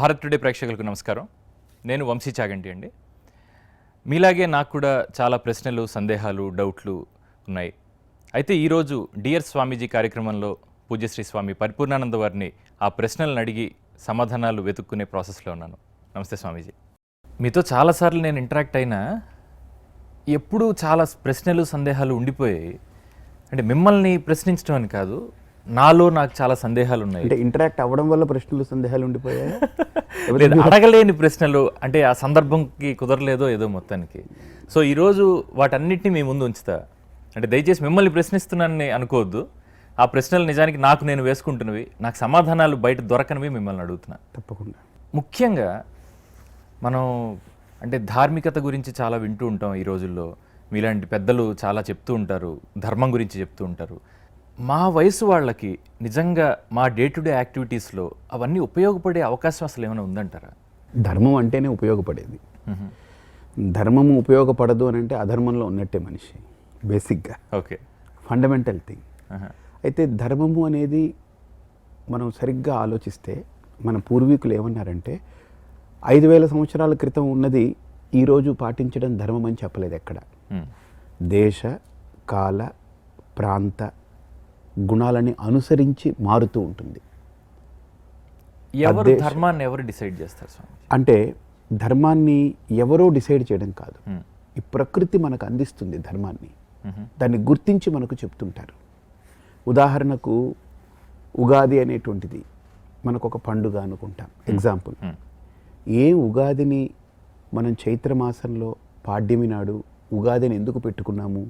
Bharat today ప్రేక్షకులకు నమస్కారం. నేను వంశీ చాగంటి అండి. మీలాగే నాకు కూడా చాలా ప్రశ్నలు, సందేహాలు, డౌట్లు ఉన్నాయి. అయితే ఈరోజు డియర్ స్వామీజీ కార్యక్రమంలో పూజ్యశ్రీ స్వామి పరిపూర్ణానంద వారిని ఆ ప్రశ్నలను అడిగి సమాధానాలు వెతుక్కునే ప్రాసెస్లో ఉన్నాను. నమస్తే స్వామీజీ. మీతో చాలాసార్లు నేను ఇంటరాక్ట్ అయినా ఎప్పుడూ చాలా ప్రశ్నలు, సందేహాలు ఉండిపోయాయి. అంటే మిమ్మల్ని ప్రశ్నించడం అని కాదు, నాలో నాకు చాలా సందేహాలు ఉన్నాయి. అంటే ఇంటరాక్ట్ అవ్వడం వల్ల ప్రశ్నలు, సందేహాలు ఉండిపోయాయి. అడగలేని ప్రశ్నలు, అంటే ఆ సందర్భంకి కుదరలేదో ఏదో మొత్తానికి. సో ఈరోజు వాటన్నిటిని మీ ముందు ఉంచుతా. అంటే దయచేసి మిమ్మల్ని ప్రశ్నిస్తున్నానని అనుకోవద్దు. ఆ ప్రశ్నలు నిజానికి నాకు నేను వేసుకుంటున్నవి, నాకు సమాధానాలు బయట దొరకనివి మిమ్మల్ని అడుగుతున్నా. తప్పకుండా. ముఖ్యంగా మనం అంటే ధార్మికత గురించి చాలా వింటూ ఉంటాం ఈ రోజుల్లో. మీలాంటి పెద్దలు చాలా చెప్తూ ఉంటారు, ధర్మం గురించి చెప్తూ ఉంటారు. మా వయసు వాళ్ళకి నిజంగా మా డే టు డే యాక్టివిటీస్లో అవన్నీ ఉపయోగపడే అవకాశం అసలు ఏమైనా ఉందంటారా? ధర్మం అంటేనే ఉపయోగపడేది. ధర్మము ఉపయోగపడదు అని అంటే అధర్మంలో ఉన్నట్టే మనిషి, బేసిక్గా. Okay, fundamental thing. అయితే ధర్మము అనేది మనం సరిగ్గా ఆలోచిస్తే మన పూర్వీకులు ఏమన్నారంటే 5000 సంవత్సరాల క్రితం ఉన్నది ఈరోజు పాటించడం ధర్మం అని చెప్పలేదు ఎక్కడ. దేశ, కాల, ప్రాంత గుణాలని అనుసరించి మారుతూ ఉంటుంది. ఎవరు ధర్మాన్ని ఎవరు డిసైడ్ చేస్తారు స్వామి? అంటే ధర్మాన్ని ఎవరో డిసైడ్ చేయడం కాదు, ఈ ప్రకృతి మనకు అందిస్తుంది ధర్మాన్ని. దాన్ని గుర్తించి మనకు చెప్తుంటారు. ఉదాహరణకు ఉగాది అనేటువంటిది మనకు ఒక పండుగ అనుకుంటాం. ఎగ్జాంపుల్, ఏ ఉగాదిని మనం చైత్రమాసంలో పాడ్యమి నాడు ఉగాదిని ఎందుకు పెట్టుకున్నాము?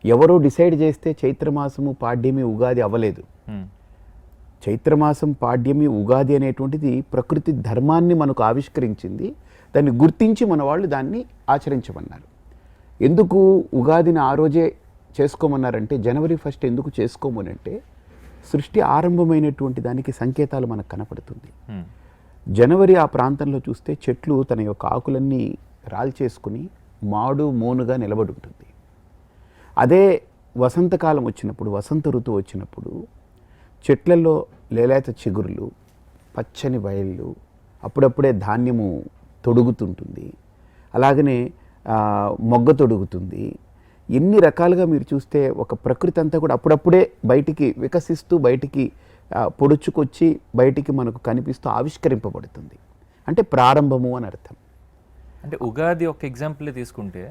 ఎవరో డిసైడ్ చేస్తే చైత్రమాసము పాడ్యమి ఉగాది అవ్వలేదు. చైత్రమాసం పాడ్యమి ఉగాది అనేటువంటిది ప్రకృతి ధర్మాన్ని మనకు ఆవిష్కరించింది. దాన్ని గుర్తించి మన వాళ్ళు దాన్ని ఆచరించమన్నారు. ఎందుకు ఉగాదిని ఆ రోజే చేసుకోమన్నారంటే, జనవరి 1 ఎందుకు చేసుకోమనంటే సృష్టి ఆరంభమైనటువంటి దానికి సంకేతాలు మనకు కనపడుతుంది. జనవరి ఆ ప్రాంతంలో చూస్తే చెట్లు తన యొక్క ఆకులన్నీ రాల్చేసుకుని మాడు మోనుగా నిలబడి ఉంటుంది. అదే వసంతకాలం వచ్చినప్పుడు, వసంత ఋతువు వచ్చినప్పుడు చెట్లలో లేలేత చిగురులు, పచ్చని బయళ్ళు, అప్పుడప్పుడే ధాన్యము తొడుగుతుంటుంది. అలాగనే మొగ్గ తొడుగుతుంది. ఎన్ని రకాలుగా మీరు చూస్తే ఒక ప్రకృతి అంతా కూడా అప్పుడప్పుడే బయటికి వికసిస్తూ, బయటికి పొడుచుకొచ్చి, బయటికి మనకు కనిపిస్తూ ఆవిష్కరింపబడుతుంది. అంటే ప్రారంభము అని అర్థం. అంటే ఉగాది ఒక ఎగ్జాంపులే తీసుకుంటే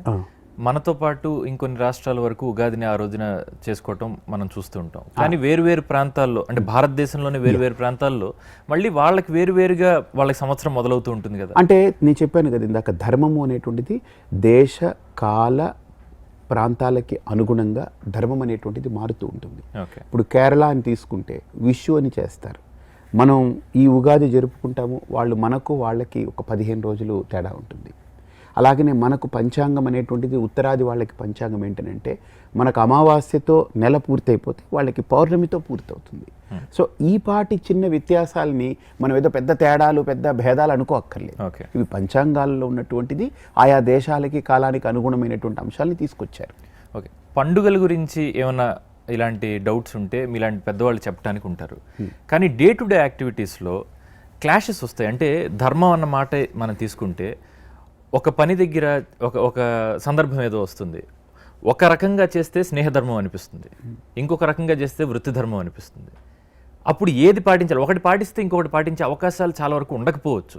మనతో పాటు ఇంకొన్ని రాష్ట్రాల వరకు ఉగాదిని ఆ రోజున చేసుకోవటం మనం చూస్తూ ఉంటాం. కానీ వేరు ప్రాంతాల్లో, అంటే భారతదేశంలోని వేరు ప్రాంతాల్లో మళ్ళీ వాళ్ళకి వేరుగా వాళ్ళకి సంవత్సరం మొదలవుతూ ఉంటుంది కదా. అంటే నేను చెప్పాను కదా ఇందాక, ధర్మము అనేటువంటిది దేశ, కాల, ప్రాంతాలకి అనుగుణంగా ధర్మం అనేటువంటిది మారుతూ ఉంటుంది. ఇప్పుడు కేరళ అని తీసుకుంటే విషు అని చేస్తారు. మనం ఈ ఉగాది జరుపుకుంటాము, వాళ్ళు మనకు వాళ్ళకి ఒక 15 రోజులు తేడా ఉంటుంది. అలాగనే మనకు పంచాంగం అనేటువంటిది ఉత్తరాది వాళ్ళకి పంచాంగం ఏంటంటే మనకు అమావాస్యతో నెల పూర్తయిపోతే వాళ్ళకి పౌర్ణమితో పూర్తవుతుంది. సో ఈ పాటి చిన్న వ్యత్యాసాలని మనం ఏదో పెద్ద తేడాలు, పెద్ద భేదాలు అనుకోక్కర్లేదు. ఇవి పంచాంగాల్లో ఉన్నటువంటిది ఆయా దేశాలకి, కాలానికి అనుగుణమైనటువంటి అంశాలని తీసుకొచ్చారు. ఓకే, పండుగల గురించి ఏమన్నా ఇలాంటి డౌట్స్ ఉంటే మీలాంటి పెద్దవాళ్ళు చెప్పడానికి ఉంటారు. కానీ డే టు డే యాక్టివిటీస్లో క్లాషెస్ వస్తాయి. అంటే ధర్మం అన్న మాట మనం తీసుకుంటే ఒక పని దగ్గర ఒక సందర్భం ఏదో వస్తుంది. ఒక రకంగా చేస్తే స్నేహధర్మం అనిపిస్తుంది, ఇంకొక రకంగా చేస్తే వృత్తి ధర్మం అనిపిస్తుంది. అప్పుడు ఏది పాటించాలి? ఒకటి పాటిస్తే ఇంకొకటి పాటించే అవకాశాలు చాలా వరకు ఉండకపోవచ్చు.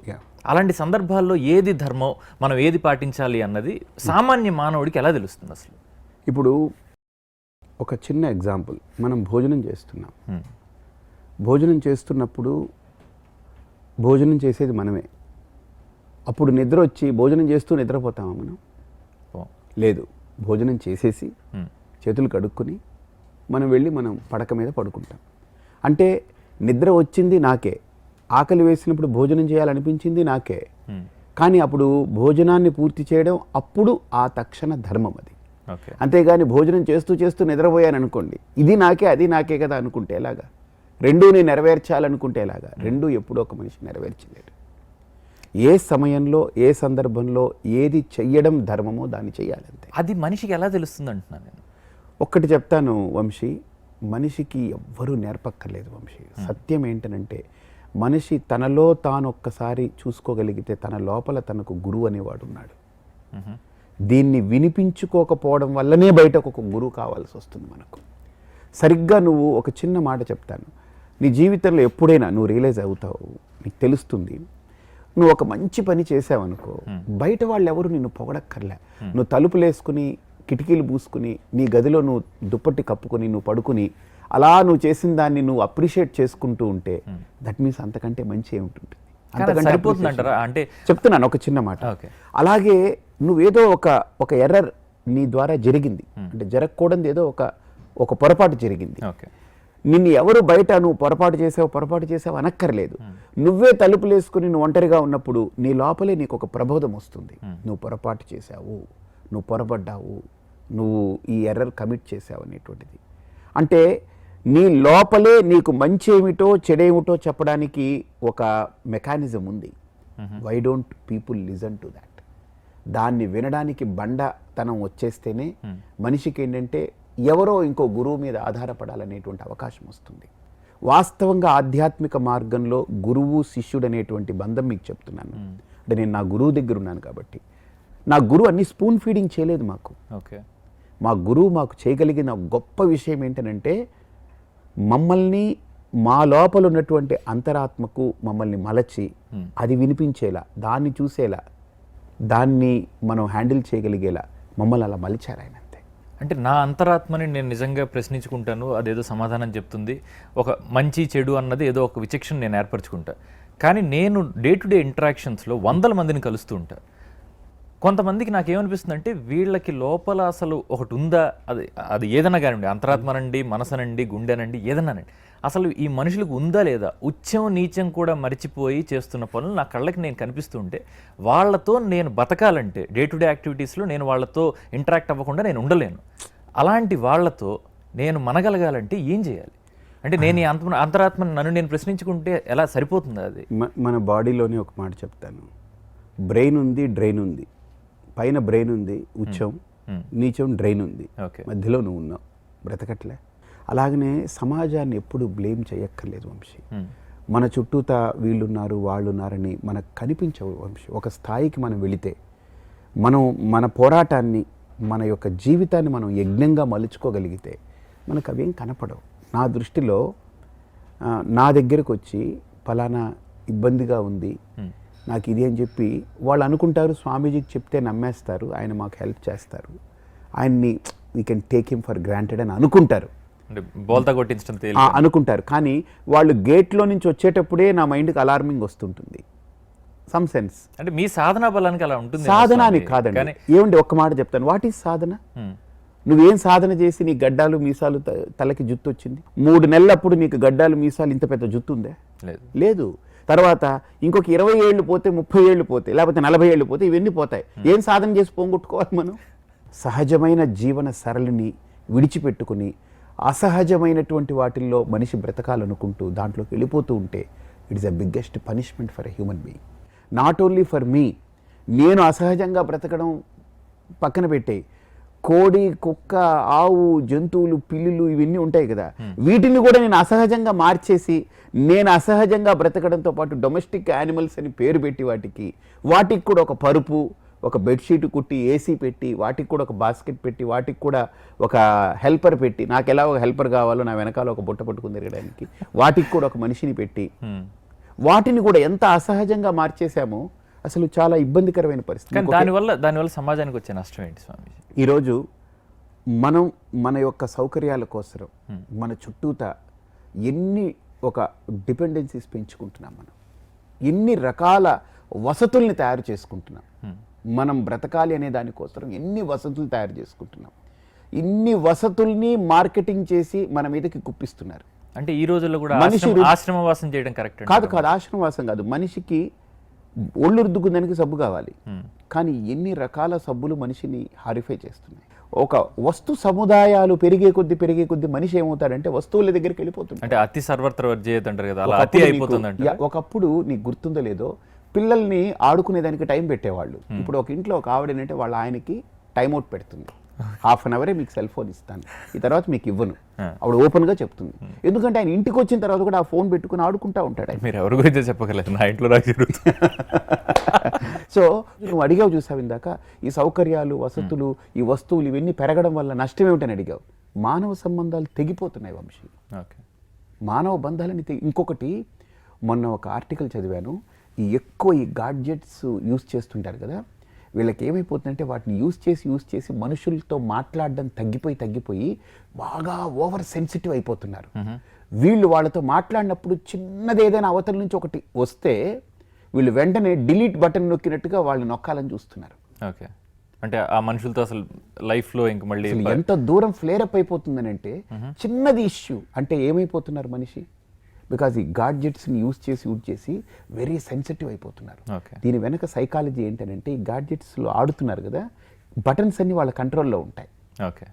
అలాంటి సందర్భాల్లో ఏది ధర్మం, మనం ఏది పాటించాలి అన్నది సామాన్య మానవుడికి ఎలా తెలుస్తుంది అసలు? ఇప్పుడు ఒక చిన్న ఎగ్జాంపుల్, మనం భోజనం చేస్తున్నాం. భోజనం చేస్తున్నప్పుడు భోజనం చేసేది మనమే. అప్పుడు నిద్ర వచ్చి భోజనం చేస్తూ నిద్రపోతామా మనం? లేదు. భోజనం చేసేసి చేతులు కడుక్కొని మనం వెళ్ళి మనం పడక మీద పడుకుంటాం. అంటే నిద్ర వచ్చింది నాకే, ఆకలి వేసినప్పుడు భోజనం చేయాలనిపించింది నాకే. కానీ అప్పుడు భోజనాన్ని పూర్తి చేయడం అప్పుడు ఆ తక్షణ ధర్మం అది. అంతేగాని భోజనం చేస్తూ నిద్రపోయాను అనుకోండి, ఇది నాకే అది నాకే కదా అనుకుంటే ఎలాగా? రెండూ నేను నెరవేర్చాలనుకుంటే ఎలాగా? రెండూ ఎప్పుడూ ఒక మనిషి నెరవేర్చలేడు. ఏ సమయంలో, ఏ సందర్భంలో ఏది చెయ్యడం ధర్మమో దాన్ని చెయ్యాలంతే. అది మనిషికి ఎలా తెలుస్తుంది అంటున్నాను నేను. ఒక్కటి చెప్తాను వంశీ, మనిషికి ఎవ్వరూ నేర్పక్కర్లేదు వంశీ. సత్యం ఏంటనంటే మనిషి తనలో తాను ఒక్కసారి చూసుకోగలిగితే తన లోపల తనకు గురువు అనేవాడు ఉన్నాడు. దీన్ని వినిపించుకోకపోవడం వల్లనే బయటకు ఒక గురువు కావాల్సి వస్తుంది మనకు. సరిగ్గా నువ్వు ఒక చిన్న మాట చెప్తాను, నీ జీవితంలో ఎప్పుడైనా నువ్వు రియలైజ్ అవుతావు, నీకు తెలుస్తుంది, నువ్వు ఒక మంచి పని చేసావనుకో, బయట వాళ్ళు ఎవరు నిన్ను పొగడక్కర్లే. నువ్వు తలుపులు వేసుకుని కిటికీలు పూసుకుని నీ గదిలో నువ్వు దుప్పటి కప్పుకొని నువ్వు పడుకుని అలా నువ్వు చేసిన దాన్ని నువ్వు అప్రిషియేట్ చేసుకుంటూ ఉంటే దట్ మీన్స్ అంతకంటే మంచి ఏమిటి సరిపోతుందంటారా? అంటే చెప్తున్నాను ఒక చిన్న మాట. అలాగే నువ్వేదో ఒక ఎర్రర్ నీ ద్వారా జరిగింది, అంటే జరగకూడదు, ఏదో ఒక పొరపాటు జరిగింది, నిన్ను ఎవరు బయట నువ్వు పొరపాటు చేసావు అనక్కర్లేదు. నువ్వే తలుపులు వేసుకుని నువ్వు ఒంటరిగా ఉన్నప్పుడు నీ లోపలే నీకు ఒక ప్రబోధం వస్తుంది. నువ్వు పొరపాటు చేసావు, నువ్వు పొరపడ్డావు, నువ్వు ఈ ఎర్రర్ కమిట్ చేసావు అనేటువంటిది. అంటే నీ లోపలే నీకు మంచి ఏమిటో చెడేమిటో చెప్పడానికి ఒక మెకానిజం ఉంది. Why don't people listen to that? దాన్ని వినడానికి బండతనం వచ్చేస్తేనే మనిషికి ఏంటంటే ఎవరో ఇంకో గురువు మీద ఆధారపడాలనేటువంటి అవకాశం వస్తుంది. వాస్తవంగా ఆధ్యాత్మిక మార్గంలో గురువు శిష్యుడు అనేటువంటి బంధం మీకు చెప్తున్నాను. అంటే నేను నా గురువు దగ్గర ఉన్నాను కాబట్టి. నా గురువు అన్ని స్పూన్ ఫీడింగ్ చేయలేదు మాకు. మా గురువు మాకు చేయగలిగిన గొప్ప విషయం ఏంటంటే మమ్మల్ని మా లోపల ఉన్నటువంటి అంతరాత్మకు మమ్మల్ని మలచి అది వినిపించేలా, దాన్ని చూసేలా, దాన్ని మనం హ్యాండిల్ చేయగలిగేలా మమ్మల్ని అలా మలిచారు ఆయన. అంటే నా అంతరాత్మని నేను నిజంగా ప్రశ్నించుకుంటాను, అదేదో సమాధానం చెప్తుంది, ఒక మంచి చెడు అన్నది ఏదో ఒక విచక్షణ నేను ఏర్పరచుకుంటా. కానీ నేను డే టు డే ఇంటరాక్షన్స్లో వందల మందిని కలుస్తూ ఉంటా. కొంతమందికి నాకేమనిపిస్తుంది అంటే వీళ్ళకి లోపల అసలు ఒకటి ఉందా, అది ఏదైనా కానివ్వండి, అంతరాత్మనండి, మనసనండి, గుండెనండి, ఏదన్నానండి, అసలు ఈ మనుషులకు ఉందా లేదా, ఉచ్చం నీచం కూడా మరిచిపోయి చేస్తున్న పనులు నా కళ్ళకి నేను కనిపిస్తుంటే వాళ్ళతో నేను బతకాలంటే డే టు డే యాక్టివిటీస్లో నేను వాళ్ళతో ఇంటరాక్ట్ అవ్వకుండా నేను ఉండలేను. అలాంటి వాళ్ళతో నేను మనగలగాలంటే ఏం చేయాలి? అంటే నేను ఈ అంతరాత్మను నన్ను నేను ప్రశ్నించుకుంటే ఎలా సరిపోతుంది? అది మన బాడీలోనే ఒక మాట చెప్తాను, బ్రెయిన్ ఉంది, డ్రైన్ ఉంది. పైన బ్రెయిన్ ఉంది, ఉచ్చం, నీచం డ్రైన్ ఉంది, మధ్యలో నువ్వు ఉన్నావు, బ్రతకట్లే. అలాగనే సమాజాన్ని ఎప్పుడు బ్లేమ్ చేయక్కర్లేదు వంశీ. మన చుట్టూతా వీళ్ళున్నారు వాళ్ళున్నారని మనకు కనిపించవు వంశీ. ఒక స్థాయికి మనం వెళితే మన పోరాటాన్ని, మన యొక్క జీవితాన్ని మనం యజ్ఞంగా మలుచుకోగలిగితే మనకు అవేం కనపడవు. నా దృష్టిలో నా దగ్గరకు వచ్చి ఫలానా ఇబ్బందిగా ఉంది నాకు ఇది అని చెప్పి వాళ్ళు అనుకుంటారు, స్వామీజీకి చెప్తే నమ్మేస్తారు, ఆయన మాకు హెల్ప్ చేస్తారు, ఆయన్ని we can take him for granted అని అనుకుంటారు, అనుకుంటారు. కానీ వాళ్ళు గేట్లో నుంచి వచ్చేటప్పుడే నా మైండ్కి అలార్మింగ్ వస్తుంటుంది, సమ్ సెన్స్. అంటే మీ సాధనా బలానికి అలా ఉంటుంది. సాధన అని కాదండి, ఏమండి ఒక్క మాట చెప్తాను, వాట్ ఈజ్ సాధన? నువ్వేం సాధన చేసి నీ గడ్డాలు మీసాలు తలకి జుత్తు వచ్చింది? 3 నెలలప్పుడు నీకు గడ్డాలు మీసాలు ఇంత పెద్ద జుత్తు ఉందే? లేదు. తర్వాత ఇంకొక 20 ఏళ్ళు పోతే, 30 ఏళ్ళు పోతే, లేకపోతే 40 ఏళ్ళు పోతే ఇవన్నీ పోతాయి. ఏం సాధన చేసి పోగొట్టుకోవాలి మనం? సహజమైన జీవన సరళిని విడిచిపెట్టుకుని అసహజమైనటువంటి వాటిల్లో మనిషి బ్రతకాలనుకుంటూ దాంట్లోకి వెళ్ళిపోతూ ఉంటే it is the biggest punishment for a human being. Not only for me, నేను అసహజంగా బ్రతకడం పక్కన పెట్టే, కోడి, కుక్క, ఆవు, జంతువులు, పిల్లులు ఇవన్నీ ఉంటాయి కదా, వీటిని కూడా నేను అసహజంగా మార్చేసి నేను అసహజంగా బ్రతకడంతో పాటు డొమెస్టిక్ యానిమల్స్ అని పేరు పెట్టి వాటికి కూడా ఒక పరుపు, ఒక బెడ్షీట్ కుట్టి, ఏసీ పెట్టి, వాటికి కూడా ఒక బాస్కెట్ పెట్టి, వాటికి కూడా ఒక హెల్పర్ పెట్టి, నాకు ఎలా ఒక హెల్పర్ కావాలో నా వెనకాల ఒక బుట్ట పట్టుకుని తిరగడానికి వాటికి కూడా ఒక మనిషిని పెట్టి వాటిని కూడా ఎంత అసహజంగా మార్చేశామో అసలు చాలా ఇబ్బందికరమైన పరిస్థితి. దానివల్ల సమాజానికి వచ్చే నష్టం ఏంటి స్వామి? ఈరోజు మనం మన యొక్క సౌకర్యాల కోసం మన చుట్టూతా ఎన్ని ఒక డిపెండెన్సీస్ పెంచుకుంటున్నాం, మనం ఎన్ని రకాల వసతుల్ని తయారు చేసుకుంటున్నాం, మనం బ్రతకాలి అనే దానికోసం ఎన్ని వసతులు తయారు చేసుకుంటున్నాం, ఇన్ని వసతుల్ని మార్కెటింగ్ చేసి మన మీదకి కుప్పిస్తున్నారు. అంటే ఈ రోజుల్లో కూడా ఆశ్రమవాసం చేయడం కరెక్ట్ కాదు. ఆశ్రమవాసం కాదు, మనిషికి ఒళ్ళు రుద్దుకుందానికి సబ్బు కావాలి, కానీ ఎన్ని రకాల సబ్బులు మనిషిని హారిఫై చేస్తున్నాయి. ఒక వస్తు సముదాయాలు పెరిగే కొద్ది మనిషి ఏమవుతాడంటే వస్తువుల దగ్గరికి వెళ్ళిపోతుంది. అంటే అతి సర్వత్ర వర్జేయత అంటారు కదా, అలా అతి అయిపోతుంది. ఒకప్పుడు నీకు గుర్తుందో లేదో, పిల్లల్ని ఆడుకునేదానికి టైం పెట్టేవాళ్ళు. ఇప్పుడు ఒక ఇంట్లో ఒక ఆవిడనంటే వాళ్ళ ఆయనకి టైం అవుట్ పెడుతుంది. హాఫ్ అన్ అవరే మీకు సెల్ ఫోన్ ఇస్తాను, ఈ తర్వాత మీకు ఇవ్వను. ఆవిడ ఓపెన్గా చెప్తుంది. ఎందుకంటే ఆయన ఇంటికి వచ్చిన తర్వాత కూడా ఆ ఫోన్ పెట్టుకుని ఆడుకుంటూ ఉంటాడు ఆయన. మీరు ఎవరి గురించి చెప్పగలరు, నా ఇంట్లో నాకు జరుగుతుంది. సో నువ్వు అడిగావు చూసావు ఇందాక, ఈ సౌకర్యాలు, వసతులు, ఈ వస్తువులు ఇవన్నీ పెరగడం వల్ల నష్టం ఏమిటని అడిగావు. మానవ సంబంధాలు తెగిపోతున్నాయి వంశీ. ఓకే. మానవ బంధాలని ఇంకొకటి, మొన్న ఒక ఆర్టికల్ చదివాను, ఈ ఎక్కువ ఈ గాడ్జెట్స్ యూస్ చేస్తుంటారు కదా, వీళ్ళకి ఏమైపోతుందంటే వాటిని యూస్ చేసి మనుషులతో మాట్లాడడం తగ్గిపోయి బాగా ఓవర్ సెన్సిటివ్ అయిపోతున్నారు. వీళ్ళు వాళ్ళతో మాట్లాడినప్పుడు చిన్నది ఏదైనా అవతల నుంచి ఒకటి వస్తే వీళ్ళు వెంటనే డిలీట్ బటన్ నొక్కినట్టుగా వాళ్ళు నొక్కాలని చూస్తున్నారు. ఓకే. అంటే ఆ మనుషులతో అసలు లైఫ్లో ఇంక మళ్ళీ ఎంత దూరం ఫ్లేరప్ అయిపోతుందని అంటే, చిన్నది ఇష్యూ అంటే ఏమైపోతున్నారు మనిషి, బికాజ్ ఈ గాడ్జెట్స్ని యూజ్ చేసి వెరీ సెన్సిటివ్ అయిపోతున్నారు. దీని వెనక సైకాలజీ ఏంటంటే, ఈ గాడ్జెట్స్లో ఆడుతున్నారు కదా, బటన్స్ అన్ని వాళ్ళ కంట్రోల్లో ఉంటాయి. Okay.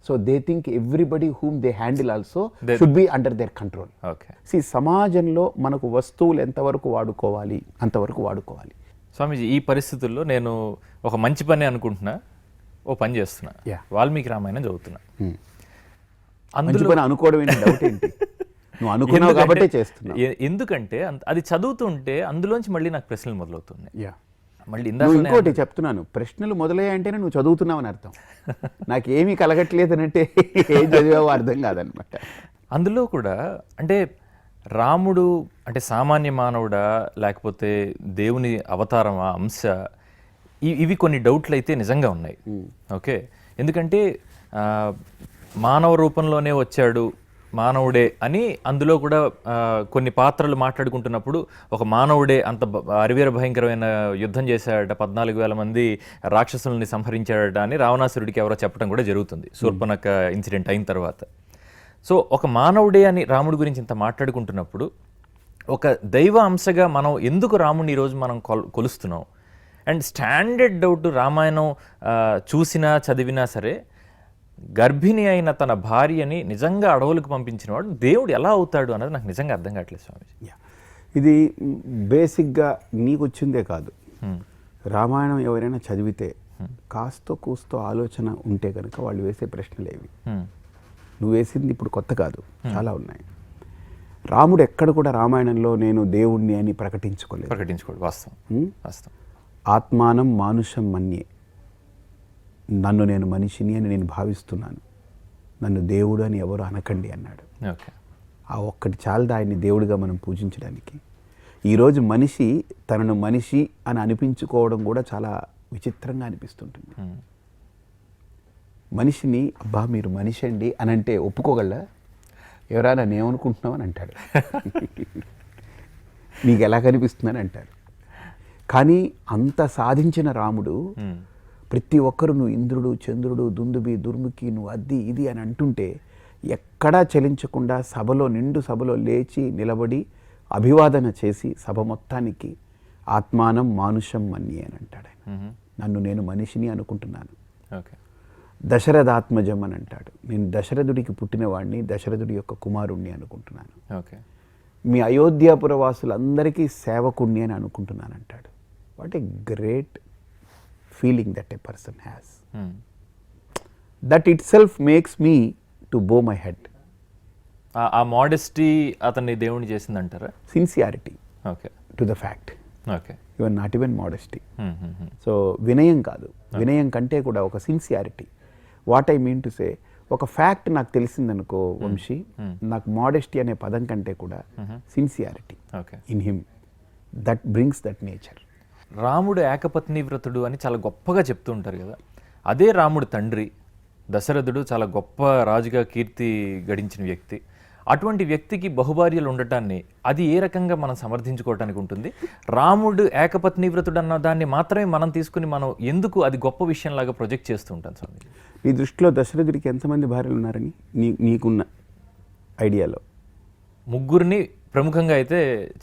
So they think everybody whom they handle also should be under their control. Okay. సమాజంలో మనకు వస్తువులు ఎంతవరకు వాడుకోవాలి అంతవరకు వాడుకోవాలి. స్వామీజీ, ఈ పరిస్థితుల్లో నేను ఒక మంచి పని అనుకుంటున్నా, ఓ పని చేస్తున్నా, వాల్మీకి రామాయణం చదువుతున్నా. మంచి పని అనుకోవడం ఏంటి, డౌట్ ఏంటి? నువ్వు అనుకున్నావు కాబట్టే చేస్తున్నావు. ఎందుకంటే అది చదువుతుంటే అందులోంచి మళ్ళీ నాకు ప్రశ్నలు మొదలవుతున్నాయి. మళ్ళీ ఇంకోటి చెప్తున్నాను, ప్రశ్నలు మొదలయ్యాయంటేనే నువ్వు చదువుతున్నావు అని అర్థం. నాకేమీ కలగట్లేదు అంటే ఏం చదివావో అర్థం కాదనమాట. అందులో కూడా అంటే రాముడు అంటే సామాన్య మానవుడా లేకపోతే దేవుని అవతారమా, అంశ, ఇవి కొన్ని డౌట్లు అయితే నిజంగా ఉన్నాయి. ఓకే. ఎందుకంటే మానవ రూపంలోనే వచ్చాడు, మానవుడే అని అందులో కూడా కొన్ని పాత్రలు మాట్లాడుకుంటున్నప్పుడు ఒక మానవుడే అంత అరివీర భయంకరమైన యుద్ధం చేశాడట, 14,000 మంది రాక్షసుల్ని సంహరించాడట అని రావణాసురుడికి ఎవరో చెప్పడం కూడా జరుగుతుంది శూర్పణఖ ఇన్సిడెంట్ అయిన తర్వాత. సో ఒక మానవుడే అని రాముడి గురించి ఇంత మాట్లాడుకుంటున్నప్పుడు ఒక దైవ అంశగా మనం ఎందుకు రాముడిని ఈరోజు మనం కొలుస్తున్నాం? అండ్ స్టాండర్డ్ డౌట్, రామాయణం చూసినా చదివినా సరే గర్భిణి అయిన తన భార్యని నిజంగా అడవులకు పంపించిన వాడు దేవుడు ఎలా అవుతాడు అన్నది నాకు నిజంగా అర్థం కావట్లేదు స్వామీజీ. ఇది బేసిక్గా నీకు వచ్చిందే కాదు, రామాయణం ఎవరైనా చదివితే కాస్తో కూస్తో ఆలోచన ఉంటే కనుక వాళ్ళు వేసే ప్రశ్నలేవి. నువ్వు వేసింది ఇప్పుడు కొత్త కాదు, చాలా ఉన్నాయి. రాముడు ఎక్కడ కూడా రామాయణంలో నేను దేవుణ్ణి అని ప్రకటించుకోలేదు. వాస్తవం. ఆత్మానం మానుషం మన్యే, నన్ను నేను మనిషిని అని నేను భావిస్తున్నాను, నన్ను దేవుడు అని ఎవరు అనకండి అన్నాడు. ఆ ఒక్కటి చాలదా ఆయన్ని దేవుడిగా మనం పూజించడానికి? ఈరోజు మనిషి తనను మనిషి అని అనిపించుకోవడం కూడా చాలా విచిత్రంగా అనిపిస్తుంటుంది. మనిషిని అబ్బా మీరు మనిషి అండి అని అంటే ఒప్పుకోగలరా? ఎవరైనా నేనేమనుకుంటున్నావు అని అంటాడు. నీకు ఎలా కనిపిస్తుందని అంటారు. కానీ అంత సాధించిన రాముడు ప్రతి ఒక్కరు నువ్వు ఇంద్రుడు, చంద్రుడు, దుందుబి, దుర్ముఖి, నువ్వు అది ఇది అని అంటుంటే ఎక్కడా చలించకుండా నిండు సభలో లేచి నిలబడి అభివాదన చేసి సభ మొత్తానికి ఆత్మానం మానుషం మన్యే అని అంటాడు ఆయన. నన్ను నేను మనిషిని అనుకుంటున్నాను. దశరథాత్మజం అని అంటాడు, నేను దశరథుడికి పుట్టినవాడిని, దశరథుడి యొక్క కుమారుణ్ణి అనుకుంటున్నాను. మీ అయోధ్యాపుర వాసులందరికీ సేవకుణ్ణి అని అనుకుంటున్నాను అంటాడు. What a great feeling that a person has. That itself makes me to bow my head. ఆ మోడెస్టీ అతన్ని దేవుని చేసిందంటారా? Sincerity. Okay. To the fact. Okay. You are not even modesty. So వినయం కాదు, వినయం కంటే కూడా ఒక sincerity. What I mean to say, ఒక ఫ్యాక్ట్ నాకు తెలిసిందనుకో వంశీ, నాకు మోడెస్టీ అనే పదం కంటే కూడా sincerity in him, that brings that nature. రాముడు ఏకపత్ని వ్రతుడు అని చాలా గొప్పగా చెప్తూ ఉంటారు కదా. అదే రాముడు తండ్రి దశరథుడు చాలా గొప్ప రాజుగా కీర్తి గడించిన వ్యక్తి. అటువంటి వ్యక్తికి బహుభార్యలు ఉండటాన్ని అది ఏ రకంగా మనం సమర్థించుకోవటానికి ఉంటుంది? రాముడు ఏకపత్ని వ్రతుడు అన్న దాన్ని మాత్రమే మనం తీసుకుని మనం ఎందుకు అది గొప్ప విషయంలాగా ప్రొజెక్ట్ చేస్తూ ఉంటాం స్వామి? నీ దృష్టిలో దశరథుడికి ఎంతమంది భార్యలు ఉన్నారని నీకున్న ఐడియాలో? ముగ్గురిని ప్రముఖంగా అయితే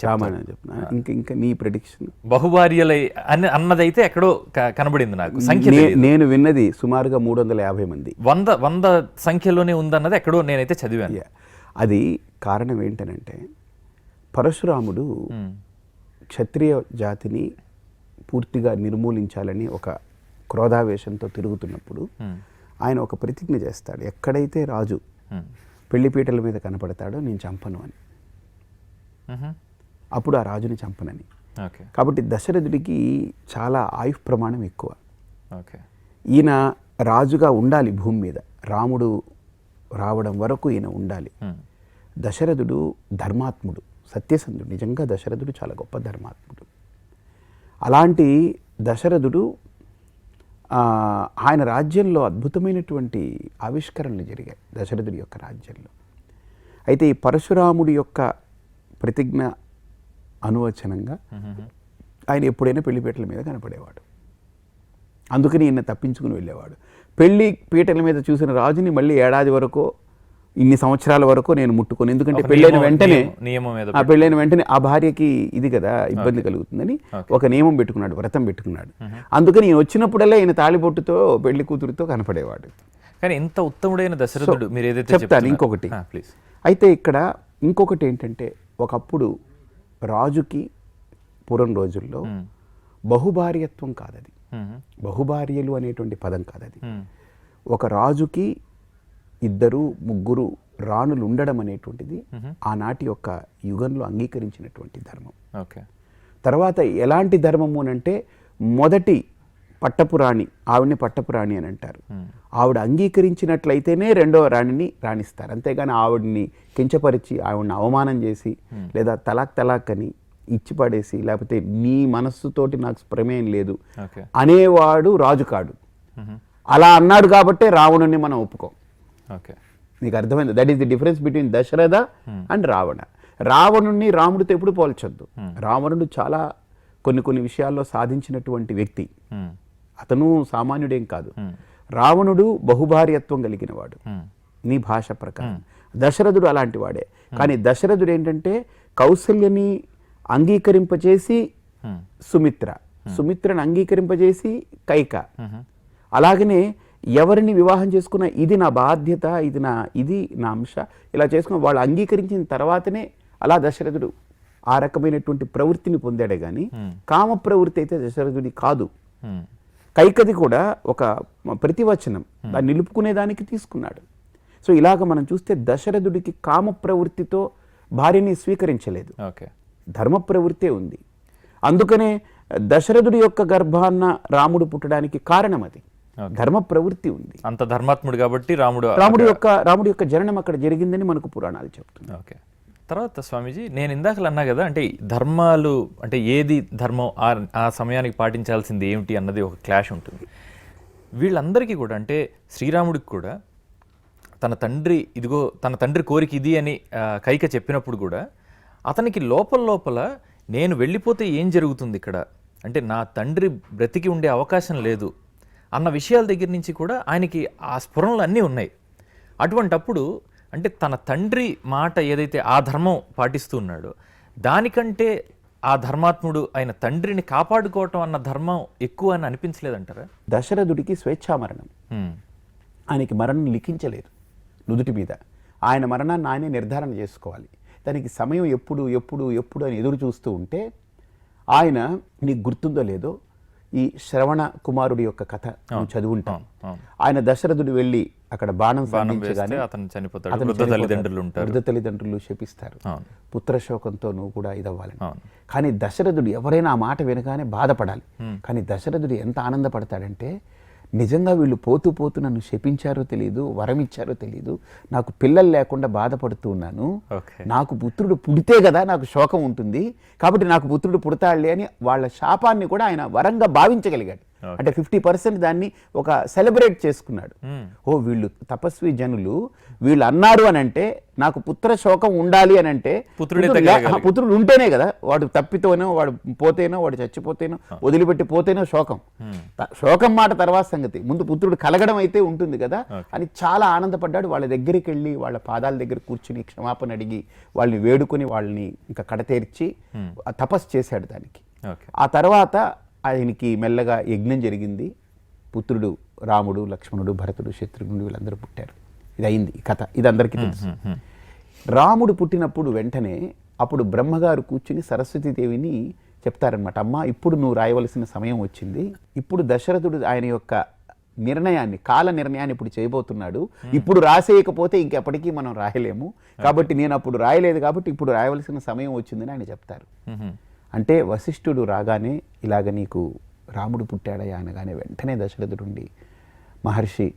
రామాయణం చెప్తున్నా. ఇంకా నీ ప్రెడిక్షన్ బహుభార్యలై అన్నదైతే ఎక్కడో కనబడింది నాకు. సంఖ్య నేను విన్నది సుమారుగా 350 మంది. 100 సంఖ్యలోనే ఉందన్నది ఎక్కడో నేనైతే చదివాను. అది కారణం ఏంటనంటే, పరశురాముడు క్షత్రియ జాతిని పూర్తిగా నిర్మూలించాలని ఒక క్రోధావేశంతో తిరుగుతున్నప్పుడు ఆయన ఒక ప్రతిజ్ఞ చేస్తాడు, ఎక్కడైతే రాజు పెళ్లిపీటల మీద కనపడతాడో నేను చంపను అని. అప్పుడు ఆ రాజుని చంపనని. కాబట్టి దశరథుడికి చాలా ఆయుష్ ప్రమాణం ఎక్కువ. ఈయన రాజుగా ఉండాలి భూమి మీద, రాముడు రావడం వరకు ఈయన ఉండాలి. దశరథుడు ధర్మాత్ముడు, సత్యసంధుడు. నిజంగా దశరథుడు చాలా గొప్ప ధర్మాత్ముడు. అలాంటి దశరథుడు ఆయన రాజ్యంలో అద్భుతమైనటువంటి ఆవిష్కరణలు జరిగాయి దశరథుడి యొక్క రాజ్యంలో. అయితే ఈ పరశురాముడి యొక్క ప్రతిజ్ఞ అనువచనంగా ఆయన ఎప్పుడైనా పెళ్లిపీటల మీద కనపడేవాడు. అందుకని ఈయన తప్పించుకుని వెళ్ళేవాడు. పెళ్లి పీటల మీద చూసిన రాజుని మళ్ళీ ఏడాది వరకు, ఇన్ని సంవత్సరాల వరకు నేను ముట్టుకోను. ఎందుకంటే పెళ్ళైన వెంటనే ఆ భార్యకి ఇది కదా ఇబ్బంది కలుగుతుందని ఒక నియమం పెట్టుకున్నాడు, వ్రతం పెట్టుకున్నాడు. అందుకని ఈయన వచ్చినప్పుడల్లా ఈయన తాళిబొట్టుతో పెళ్లి కూతురుతో కనపడేవాడు. కానీ ఇంత ఉత్తముడైన దశరథుడు మీరు ఏదైతే చెప్తాను ఇంకొకటి. అయితే ఇక్కడ ఇంకొకటి ఏంటంటే, ఒకప్పుడు రాజుకి పూర్వం రోజుల్లో బహుభార్యత్వం కాదది, బహుభార్యలు అనేటువంటి పదం కాదది. ఒక రాజుకి 2, 3 రాణులు ఉండడం అనేటువంటిది ఆనాటి యొక్క యుగంలో అంగీకరించినటువంటి ధర్మం. తర్వాత ఎలాంటి ధర్మము అంటే, మొదటి పట్టపురాణి, ఆవిడని పట్టపురాణి అని అంటారు. ఆవిడ అంగీకరించినట్లయితేనే రెండవ రాణిని రాణిస్తారు. అంతేగాని ఆవిడ్ని కించపరిచి, ఆవిడని అవమానం చేసి, లేదా తలాక్ అని ఇచ్చి పడేసి, లేకపోతే నీ మనస్సుతోటి నాకు ప్రమేయం లేదు అనేవాడు రాజు కాడు. అలా అన్నాడు కాబట్టే రావణుని మనం ఒప్పుకోం. నీకు అర్థమైంది? That is the difference between Dasharatha and Ravana. రావణుణ్ణి రాముడితో ఎప్పుడు పోల్చొద్దు. రావణుడు చాలా కొన్ని విషయాల్లో సాధించినటువంటి వ్యక్తి. అతను సామాన్యుడేం కాదు. రావణుడు బహుభార్యత్వం కలిగిన వాడు నీ భాష ప్రకారం. దశరథుడు అలాంటి వాడే. కానీ దశరథుడు ఏంటంటే కౌసల్యని అంగీకరింపచేసి సుమిత్రను అంగీకరింపజేసి కైక. అలాగనే ఎవరిని వివాహం చేసుకున్నా ఇది నా బాధ్యత, ఇది నా అంశ, ఇలా చేసుకున్న వాళ్ళు అంగీకరించిన తర్వాతనే అలా దశరథుడు ఆ రకమైనటువంటి ప్రవృత్తిని పొందాడే కానీ కామ ప్రవృత్తి అయితే దశరథుడి కాదు. కైకది కూడా ఒక ప్రతివచనం, దాన్ని నిలుపుకునేదానికి తీసుకున్నాడు. సో ఇలాగ మనం చూస్తే దశరథుడికి కామ ప్రవృత్తితో భార్యని స్వీకరించలేదు, ధర్మ ప్రవృత్తే ఉంది. అందుకనే దశరథుడి యొక్క గర్భాన్న రాముడు పుట్టడానికి కారణం అది, ధర్మ ప్రవృత్తి ఉంది. అంత ధర్మాత్ముడు కాబట్టి రాముడి యొక్క జననం అక్కడ జరిగిందని మనకు పురాణాలు చెప్తున్నాయి. తర్వాత స్వామీజీ, నేను ఇందాకలు అన్నా కదా, అంటే ధర్మాలు అంటే ఏది ధర్మం, ఆ సమయానికి పాటించాల్సింది ఏమిటి అన్నది ఒక క్లాష్ ఉంటుంది వీళ్ళందరికీ కూడా. అంటే శ్రీరాముడికి కూడా తన తండ్రి కోరిక ఇది అని కైక చెప్పినప్పుడు కూడా అతనికి లోపల నేను వెళ్ళిపోతే ఏం జరుగుతుంది ఇక్కడ, అంటే నా తండ్రి బ్రతికి ఉండే అవకాశం లేదు అన్న విషయాల దగ్గర నుంచి కూడా ఆయనకి ఆ స్ఫురణలు అన్నీ ఉన్నాయి. అటువంటప్పుడు అంటే తన తండ్రి మాట ఏదైతే ఆ ధర్మం పాటిస్తూ ఉన్నాడో దానికంటే ఆ ధర్మాత్ముడు ఆయన తండ్రిని కాపాడుకోవటం అన్న ధర్మం ఎక్కువ అని అనిపించలేదంటారా? దశరథుడికి స్వేచ్ఛామరణం, ఆయనకి మరణం లిఖించలేదు నుదుటి మీద. ఆయన మరణాన్ని ఆయనే నిర్ధారణ చేసుకోవాలి. దానికి సమయం ఎప్పుడు అని ఎదురు చూస్తూ ఉంటే, ఆయన నీకు గుర్తుందో లేదో ఈ శ్రవణ కుమారుడి యొక్క కథ నువ్వు చదువుంటాం. ఆయన దశరథుడు వెళ్ళి అక్కడ బాణం సంధించగానే వృద్ధ తల్లిదండ్రులు శపిస్తారు, పుత్రశోకంతో నువ్వు కూడా ఇదవ్వాలని. కానీ దశరథుడు ఎవరైనా ఆ మాట వినగానే బాధపడాలి. కానీ దశరథుడు ఎంత ఆనందపడతాడంటే, నిజంగా వీళ్ళు పోతూ నన్ను శపించారో తెలియదు, వరం ఇచ్చారో తెలియదు, నాకు పిల్లలు లేకుండా బాధపడుతూ ఉన్నాను, నాకు పుత్రుడు పుడితే కదా నాకు శోకం ఉంటుంది, కాబట్టి నాకు పుత్రుడు పుడతాడులే అని వాళ్ళ శాపాన్ని కూడా ఆయన వరంగా భావించగలిగాడు. అంటే 50% దాన్ని ఒక సెలబ్రేట్ చేసుకున్నాడు. వీళ్ళు తపస్వి జనులు, వీళ్ళు అన్నారు అని అంటే నాకు పుత్ర శోకం ఉండాలి అని అంటే పుత్రుడు ఉంటేనే కదా, వాడు తప్పితోనో, వాడు పోతేనో, వాడు చచ్చిపోతేనో, వదిలిపెట్టి పోతేనో శోకం. శోకం మాట తర్వాత సంగతి, ముందు పుత్రుడు కలగడం అయితే ఉంటుంది కదా అని చాలా ఆనందపడ్డాడు. వాళ్ళ దగ్గరికి వెళ్ళి వాళ్ళ పాదాల దగ్గర కూర్చుని క్షమాపణ అడిగి వాళ్ళని వేడుకొని వాళ్ళని ఇంకా కడతేర్చి తపస్సు చేశాడు దానికి. ఆ తర్వాత ఆయనకి మెల్లగా యజ్ఞం జరిగింది. పుత్రుడు రాముడు, లక్ష్మణుడు, భరతుడు, శత్రుఘ్నుడు వీళ్ళందరూ పుట్టారు. ఇది అయింది ఈ కథ, ఇది అందరికీ తెలుసు. రాముడు పుట్టినప్పుడు వెంటనే అప్పుడు బ్రహ్మగారు కూర్చుని సరస్వతీదేవిని చెప్తారనమాట, అమ్మ ఇప్పుడు నువ్వు రాయవలసిన సమయం వచ్చింది. ఇప్పుడు దశరథుడు ఆయన యొక్క నిర్ణయాన్ని, కాల నిర్ణయాన్ని ఇప్పుడు చేయబోతున్నాడు. ఇప్పుడు రాసేయకపోతే ఇంకెప్పటికీ మనం రాయలేము, కాబట్టి నేను అప్పుడు రాయలేదు కాబట్టి ఇప్పుడు రాయవలసిన సమయం వచ్చిందని ఆయన చెప్తారు. అంటే వశిష్ఠుడు రాగానే ఇలాగ నీకు రాముడు పుట్టాడయ్యా అనగానే వెంటనే దశరథుడుండి, మహర్షి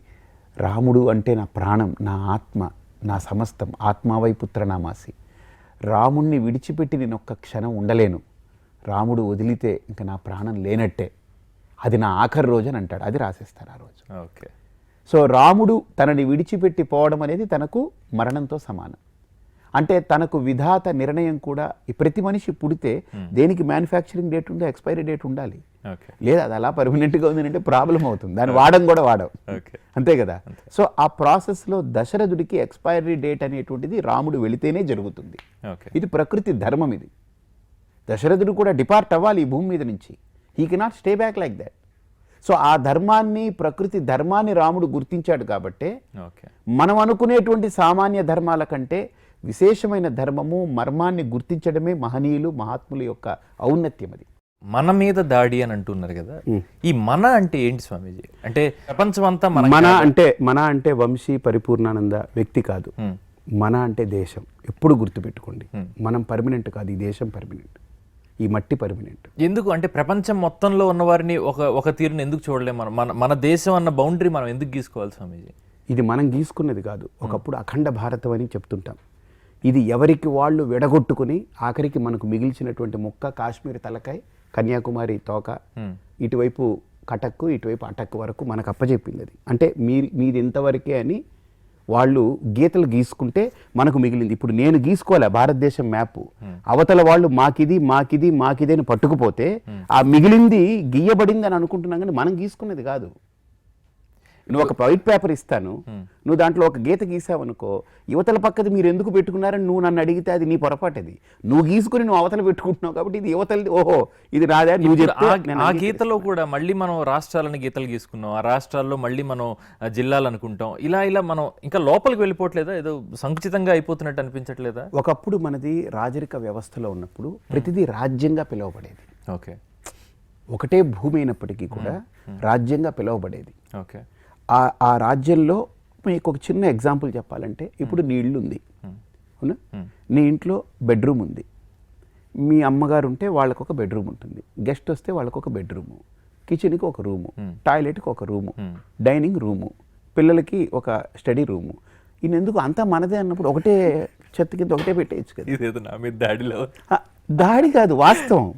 రాముడు అంటే నా ప్రాణం, నా ఆత్మ, నా సమస్తం, ఆత్మావై పుత్రనామాసి, రాముణ్ణి విడిచిపెట్టి నేను ఒక్క క్షణం ఉండలేను, రాముడు వదిలితే ఇంకా నా ప్రాణం లేనట్టే, అది నా ఆఖరి రోజు అని అంటాడు. అది రాసేస్తారు ఆ రోజు. ఓకే. సో రాముడు తనని విడిచిపెట్టి పోవడం అనేది తనకు మరణంతో సమానం. అంటే తనకు విధాత నిర్ణయం కూడా, ప్రతి మనిషి పుడితే దేనికి మ్యానుఫ్యాక్చరింగ్ డేట్ ఉందో ఎక్స్పైరీ డేట్ ఉండాలి. లేదా అది అలా పర్మనెంట్గా ఉందంటే ప్రాబ్లం అవుతుంది, దాన్ని వాడడం కూడా వాడవు, అంతే కదా. సో ఆ ప్రాసెస్లో దశరథుడికి ఎక్స్పైరీ డేట్ అనేటువంటిది రాముడు వెళితేనే జరుగుతుంది. ఇది ప్రకృతి ధర్మం. ఇది దశరథుడు కూడా డిపార్ట్ అవ్వాలి ఈ భూమి మీద నుంచి. He cannot stay back like that. So ఆ ధర్మాన్ని, ప్రకృతి ధర్మాన్ని రాముడు గుర్తించాడు కాబట్టే మనం అనుకునేటువంటి సామాన్య ధర్మాల కంటే విశేషమైన ధర్మము, మర్మాన్ని గుర్తించడమే మహనీయులు, మహాత్ముల యొక్క ఔన్నత్యం. అది మన మీద దాడి అని అంటున్నారు కదా, ఈ మన అంటే ఏంటి స్వామీజీ? అంటే ప్రపంచం అంతా మన అంటే వంశీ పరిపూర్ణానంద వ్యక్తి కాదు, మన అంటే దేశం. ఎప్పుడు గుర్తుపెట్టుకోండి, మనం పర్మనెంట్ కాదు, ఈ దేశం పర్మనెంట్, ఈ మట్టి పర్మనెంట్. ఎందుకు అంటే ప్రపంచం మొత్తంలో ఉన్న వారిని ఒక తీరుని ఎందుకు చూడలేము? మన దేశం అన్న బౌండరీ మనం ఎందుకు గీసుకోవాలి స్వామీజీ? ఇది మనం గీసుకున్నది కాదు. ఒకప్పుడు అఖండ భారతం అని చెప్తుంటాం. ఇది ఎవరికి వాళ్ళు విడగొట్టుకుని ఆఖరికి మనకు మిగిల్చినటువంటి ముక్క కాశ్మీర్ తలకాయ, కన్యాకుమారి తోక, ఇటువైపు కటక్, ఇటువైపు అటక్ వరకు మనకు అప్పచెప్పింది. అది అంటే మీది ఇంతవరకే అని వాళ్ళు గీతలు గీసుకుంటే మనకు మిగిలింది. ఇప్పుడు నేను గీసుకోలే భారతదేశం మ్యాప్, అవతల వాళ్ళు మాకిది మాకిది మాకిది అని పట్టుకుపోతే ఆ మిగిలింది గీయబడింది అని అనుకుంటున్నాం, కానీ మనం గీసుకున్నది కాదు. నువ్వు ఒక వైట్ పేపర్ ఇస్తాను, నువ్వు దాంట్లో ఒక గీత గీసావనుకో, యువతల పక్కది మీరు ఎందుకు పెట్టుకున్నారని నువ్వు నన్ను అడిగితే అది నీ పొరపాటు. అది నువ్వు గీసుకుని నువ్వు అవతల పెట్టుకుంటున్నావు కాబట్టి ఇది యువతలది. ఓహో ఇది రాదా నువ్వు చెప్తే. ఆ గీతలో కూడా మళ్ళీ మనం రాష్ట్రాలను గీతలు గీసుకున్నాం, ఆ రాష్ట్రాల్లో మళ్ళీ మనం జిల్లాలు అనుకుంటాం. ఇలా మనం ఇంకా లోపలికి వెళ్ళిపోవట్లేదా? ఏదో సంకుచితంగా అయిపోతున్నట్టు అనిపించట్లేదా? ఒకప్పుడు మనది రాజరిక వ్యవస్థలో ఉన్నప్పుడు ప్రతిదీ రాజ్యంగా పిలువబడేది. ఓకే. ఒకటే భూమి అయినప్పటికీ కూడా రాజ్యంగా పిలువబడేది. ఓకే. ఆ రాజ్యంలో మీకు ఒక చిన్న ఎగ్జాంపుల్ చెప్పాలంటే, ఇప్పుడు నీ ఇల్లు ఉంది, అవునా? నీ ఇంట్లో బెడ్రూమ్ ఉంది, మీ అమ్మగారు ఉంటే వాళ్ళకు ఒక బెడ్రూమ్ ఉంటుంది, గెస్ట్ వస్తే వాళ్ళకు ఒక బెడ్రూము, కిచెన్కి ఒక రూము, టాయిలెట్కి ఒక రూము, డైనింగ్ రూము, పిల్లలకి ఒక స్టడీ రూము. ఈయనెందుకు అంతా మనదే అన్నప్పుడు ఒకటే చెత్త కింద ఒకటే పెట్టేయచ్చు కదా. దాడి కాదు, వాస్తవం.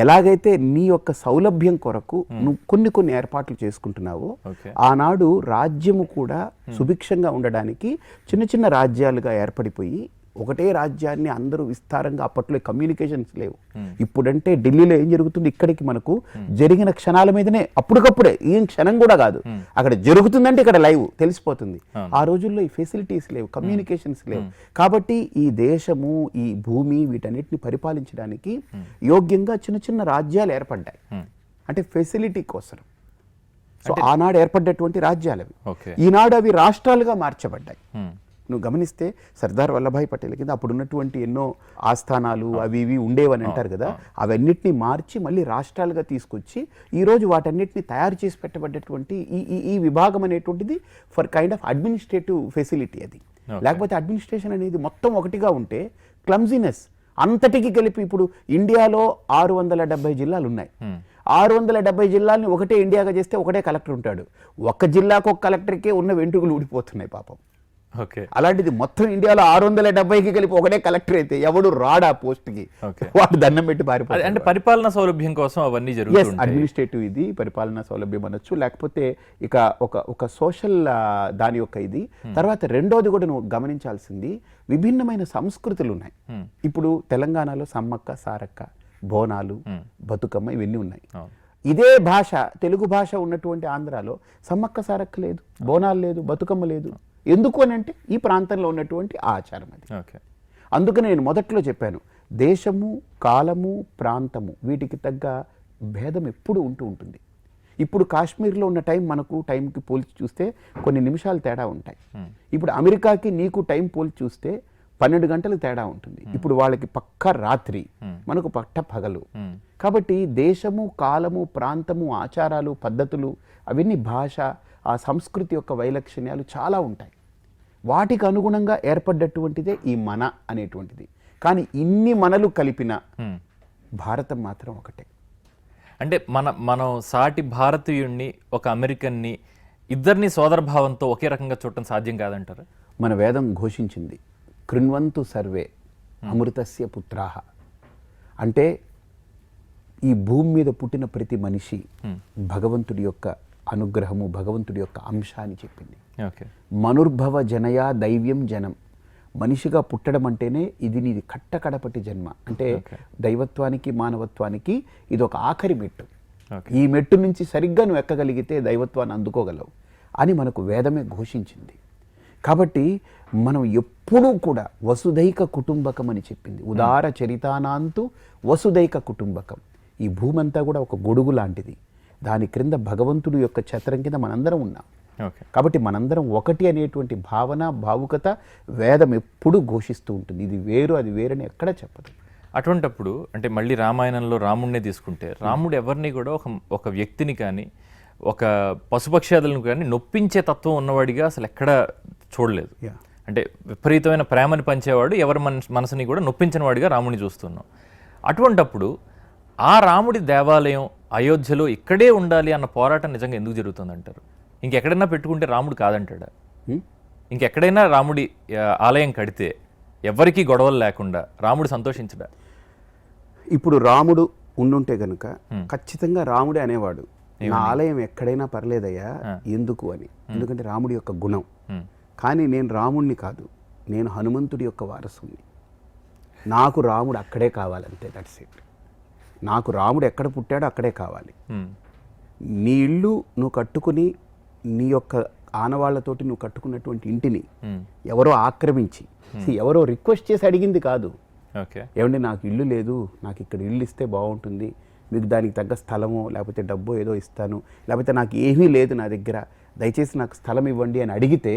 ఎలాగైతే నీ యొక్క సౌలభ్యం కొరకు నువ్వు కొన్ని ఏర్పాట్లు చేసుకుంటున్నావో, ఆనాడు రాజ్యము కూడా సుభిక్షంగా ఉండడానికి చిన్న చిన్న రాజ్యాలుగా ఏర్పడిపోయి ఒకటే రాజ్యాన్ని అందరూ విస్తారంగా, అప్పట్లో కమ్యూనికేషన్స్ లేవు. ఇప్పుడంటే ఢిల్లీలో ఏం జరుగుతుంది, ఇక్కడికి మనకు జరిగిన క్షణాల మీదనే అప్పటికప్పుడే, ఏం క్షణం కూడా కాదు, అక్కడ జరుగుతుందంటే ఇక్కడ లైవ్ తెలిసిపోతుంది. ఆ రోజుల్లో ఈ ఫెసిలిటీస్ లేవు, కమ్యూనికేషన్స్ లేవు. కాబట్టి ఈ దేశము, ఈ భూమి, వీటన్నిటిని పరిపాలించడానికి యోగ్యంగా చిన్న చిన్న రాజ్యాలు ఏర్పడ్డాయి, అంటే ఫెసిలిటీ కోసం. సో ఆనాడు ఏర్పడ్డటువంటి రాజ్యాలు అవి. ఈనాడు అవి రాష్ట్రాలుగా మార్చబడ్డాయి. నువ్వు గమనిస్తే సర్దార్ వల్లభాయ్ పటేల్ కింద అప్పుడున్నటువంటి ఎన్నో ఆస్థానాలు అవి ఇవి ఉండేవని అంటారు కదా, అవన్నిటిని మార్చి మళ్ళీ రాష్ట్రాలుగా తీసుకొచ్చి ఈరోజు వాటన్నిటిని తయారు చేసి పెట్టబడ్డటువంటి ఈ విభాగం అనేటువంటిది for kind of administrative facility. అది లేకపోతే అడ్మినిస్ట్రేషన్ అనేది మొత్తం ఒకటిగా ఉంటే క్లమ్జీనెస్ అంతటికి కలిపి. ఇప్పుడు ఇండియాలో 670 జిల్లాలు ఉన్నాయి. 670 జిల్లాలని ఒకటే ఇండియాగా చేస్తే ఒకటే కలెక్టర్ ఉంటాడు. ఒక్క జిల్లాకు ఒక కలెక్టర్కే ఉన్న వెంట్రుకలు ఊడిపోతున్నాయి పాపం. అలాంటిది మొత్తం ఇండియాలో 670కి కలిపి ఒకటే కలెక్టర్ అయితే ఎవడు రాడా పోస్ట్కి, వాడు దండం పెట్టి పారిపోతాడు. అంటే పరిపాలనా సౌలభ్యం కోసం అవన్నీ జరుగుతాయి. అడ్మినిస్ట్రేటివ్ ఇది పరిపాలనా సౌలభ్యం అనొచ్చు, లేకపోతే ఇక ఒక సోషల్ దాని యొక్క ఇది. తర్వాత రెండోది కూడా నువ్వు గమనించాల్సింది, విభిన్నమైన సంస్కృతులు ఉన్నాయి. ఇప్పుడు తెలంగాణలో సమ్మక్క, సారక్క, బోనాలు, బతుకమ్మ ఇవన్నీ ఉన్నాయి. ఇదే భాష, తెలుగు భాష ఉన్నటువంటి ఆంధ్రాలో సమ్మక్క, సారక్క లేదు, బోనాలు లేదు, బతుకమ్మ లేదు. ఎందుకు అని అంటే ఈ ప్రాంతంలో ఉన్నటువంటి ఆచారం అది. అందుకని నేను మొదట్లో చెప్పాను, దేశము, కాలము, ప్రాంతము వీటికి తగ్గ భేదం ఎప్పుడు ఉంటుంది. ఇప్పుడు కాశ్మీర్లో ఉన్న టైం మనకు టైంకి పోల్చి చూస్తే కొన్ని నిమిషాలు తేడా ఉంటాయి. ఇప్పుడు అమెరికాకి నీకు టైం పోల్చి చూస్తే 12 గంటలు తేడా ఉంటుంది. ఇప్పుడు వాళ్ళకి పక్క రాత్రి, మనకు పట్ట పగలు. కాబట్టి దేశము, కాలము, ప్రాంతము, ఆచారాలు, పద్ధతులు, అవన్నీ భాష, ఆ సంస్కృతి యొక్క వైలక్షణ్యాలు చాలా ఉంటాయి. వాటికి అనుగుణంగా ఏర్పడ్డటువంటిదే ఈ మన అనేటువంటిది. కానీ ఇన్ని మనలు కలిపిన భారతం మాత్రం ఒకటే. అంటే మనం సాటి భారతీయుణ్ణి, ఒక అమెరికన్ని, ఇద్దరిని సోదరభావంతో ఒకే రకంగా చూడటం సాధ్యం కాదంటారు. మన వేదం ఘోషించింది, కృణ్వంతు సర్వే అమృతస్య పుత్రాహ. అంటే ఈ భూమి మీద పుట్టిన ప్రతి మనిషి భగవంతుడి యొక్క అనుగ్రహము, భగవంతుడి యొక్క అంశ అని చెప్పింది. మనుర్భవ జనయా దైవ్యం జనం. మనిషిగా పుట్టడం అంటేనే ఇది నీది కట్టకడపటి జన్మ. అంటే దైవత్వానికి, మానవత్వానికి ఇది ఒక ఆఖరి మెట్టు. ఈ మెట్టు నుంచి సరిగ్గా నువ్వు ఎక్కగలిగితే దైవత్వాన్ని అందుకోగలవు అని మనకు వేదమే ఘోషించింది. కాబట్టి మనం ఎప్పుడూ కూడా వసుదైక కుటుంబకం అని చెప్పింది. ఉదార చరితానాంతు వసుదైక కుటుంబకం. ఈ భూమి అంతా కూడా ఒక గొడుగు లాంటిది. దాని క్రింద భగవంతుడి యొక్క ఛత్రం కింద మనందరం ఉన్నాం. కాబట్టి మనందరం ఒకటి అనేటువంటి భావన, భావుకత వేదం ఎప్పుడూ ఘోషిస్తూ ఉంటుంది. ఇది వేరు, అది వేరని ఎక్కడ చెప్పదు. అటువంటప్పుడు అంటే మళ్ళీ రామాయణంలో రాముడినే తీసుకుంటే, రాముడు ఎవరిని కూడా ఒక వ్యక్తిని కానీ, ఒక పశుపక్షాదులను కానీ నొప్పించే తత్వం ఉన్నవాడిగా అసలు ఎక్కడ చూడలేదు. అంటే విపరీతమైన ప్రేమని పంచేవాడు, ఎవరి మనసుని కూడా నొప్పించిన వాడిగా రాముడిని చూస్తున్నాం. అటువంటప్పుడు ఆ రాముడి దేవాలయం అయోధ్యలో ఇక్కడే ఉండాలి అన్న పోరాటం నిజంగా ఎందుకు జరుగుతుందంటారు? ఇంకెక్కడైనా పెట్టుకుంటే రాముడు కాదంటాడా? ఇంకెక్కడైనా రాముడి ఆలయం కడితే ఎవరికి గొడవలు లేకుండా రాముడు సంతోషించడా? ఇప్పుడు రాముడు ఉండుంటే గనుక ఖచ్చితంగా రాముడే అనేవాడు, నా ఆలయం ఎక్కడైనా పర్లేదయ్యా, ఎందుకు అని. ఎందుకంటే రాముడి యొక్క గుణం. కానీ నేను రాముడిని కాదు, నేను హనుమంతుడి యొక్క వారసుని. నాకు రాముడు అక్కడే కావాలంతే, దట్స్ ఇట్. నాకు రాముడు ఎక్కడ పుట్టాడో అక్కడే కావాలి. నీ ఇల్లు నువ్వు కట్టుకుని, నీ యొక్క ఆనవాళ్లతోటి నువ్వు కట్టుకున్నటువంటి ఇంటిని ఎవరో ఆక్రమించి, ఎవరో రిక్వెస్ట్ చేసి అడిగింది కాదు. ఏమంటే నాకు ఇల్లు లేదు, నాకు ఇక్కడ ఇల్లు ఇస్తే బాగుంటుంది, మీకు దానికి తగ్గ స్థలమో లేకపోతే డబ్బో ఏదో ఇస్తాను, లేకపోతే నాకు ఏమీ లేదు నా దగ్గర, దయచేసి నాకు స్థలం ఇవ్వండి అని అడిగితే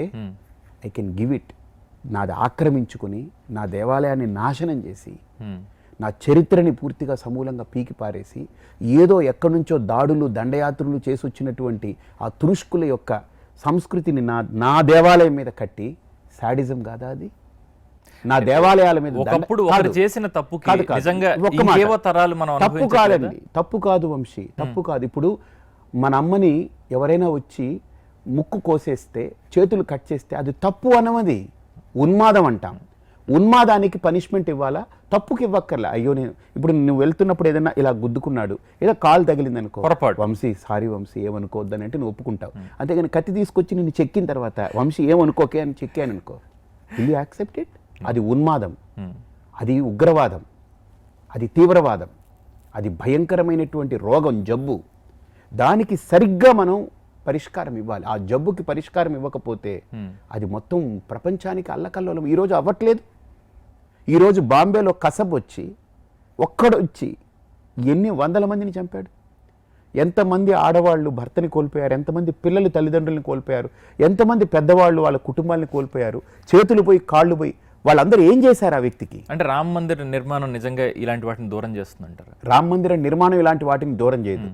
ఐ కెన్ గివ్ ఇట్. నాది ఆక్రమించుకుని నా దేవాలయాన్ని నాశనం చేసి, నా చరిత్రని పూర్తిగా సమూలంగా పీకి పారేసి, ఏదో ఎక్కడి నుంచో దాడులు, దండయాత్రలు చేసి వచ్చినటువంటి ఆ తురుష్కుల యొక్క సంస్కృతిని నా దేవాలయం మీద కట్టి సాడిజం కాదా అది? నా దేవాలయాల మీద ఒకప్పుడు ఒకరు చేసిన తప్పుకి నిజంగా ఇంకేవో తరాలు మనం తప్పు కాదండి, తప్పు కాదు వంశీ, తప్పు కాదు. ఇప్పుడు మన అమ్మని ఎవరైనా వచ్చి ముక్కు కోసేస్తే, చేతులు కట్ చేస్తే అది తప్పు అనమది, ఉన్మాదం అంటాం. ఉన్మాదానికి పనిష్మెంట్ ఇవ్వాలా? తప్పుకి ఇవ్వక్కర్లే. అయ్యో నేను ఇప్పుడు నువ్వు వెళ్తున్నప్పుడు ఏదైనా ఇలా గుద్దుకున్నాడు, ఏదో కాలు తగిలింది అనుకో, వంశీ సారీ వంశీ ఏమనుకోవద్దని అంటే నువ్వు ఒప్పుకుంటావు. అంతేగాని కత్తి తీసుకొచ్చి నిన్ను చెక్కిన తర్వాత వంశీ ఏమనుకోకే అని చెక్కాను అనుకో, విల్ యూ యాక్సెప్ట్ ఇట్? అది ఉన్మాదం, అది ఉగ్రవాదం, అది తీవ్రవాదం, అది భయంకరమైనటువంటి రోగం, జబ్బు. దానికి సరిగ్గా మనం పరిష్కారం ఇవ్వాలి. ఆ జబ్బుకి పరిష్కారం ఇవ్వకపోతే అది మొత్తం ప్రపంచానికి అల్లకల్లోలం. ఈరోజు అవ్వట్లేదు. ఈరోజు బాంబేలో కసబ్ వచ్చి ఒక్కడొచ్చి ఎన్ని వందల మందిని చంపాడు. ఎంతమంది ఆడవాళ్ళు భర్తని కోల్పోయారు, ఎంతమంది పిల్లలు తల్లిదండ్రులను కోల్పోయారు, ఎంతమంది పెద్దవాళ్ళు వాళ్ళ కుటుంబాలను కోల్పోయారు, చేతులు పోయి కాళ్ళు పోయి. వాళ్ళందరూ ఏం చేశారు ఆ వ్యక్తికి? అంటే రామ మందిర నిర్మాణం నిజంగా ఇలాంటి వాటిని దూరం చేస్తుందంటారు? రామ మందిర నిర్మాణం ఇలాంటి వాటిని దూరం చేయదు.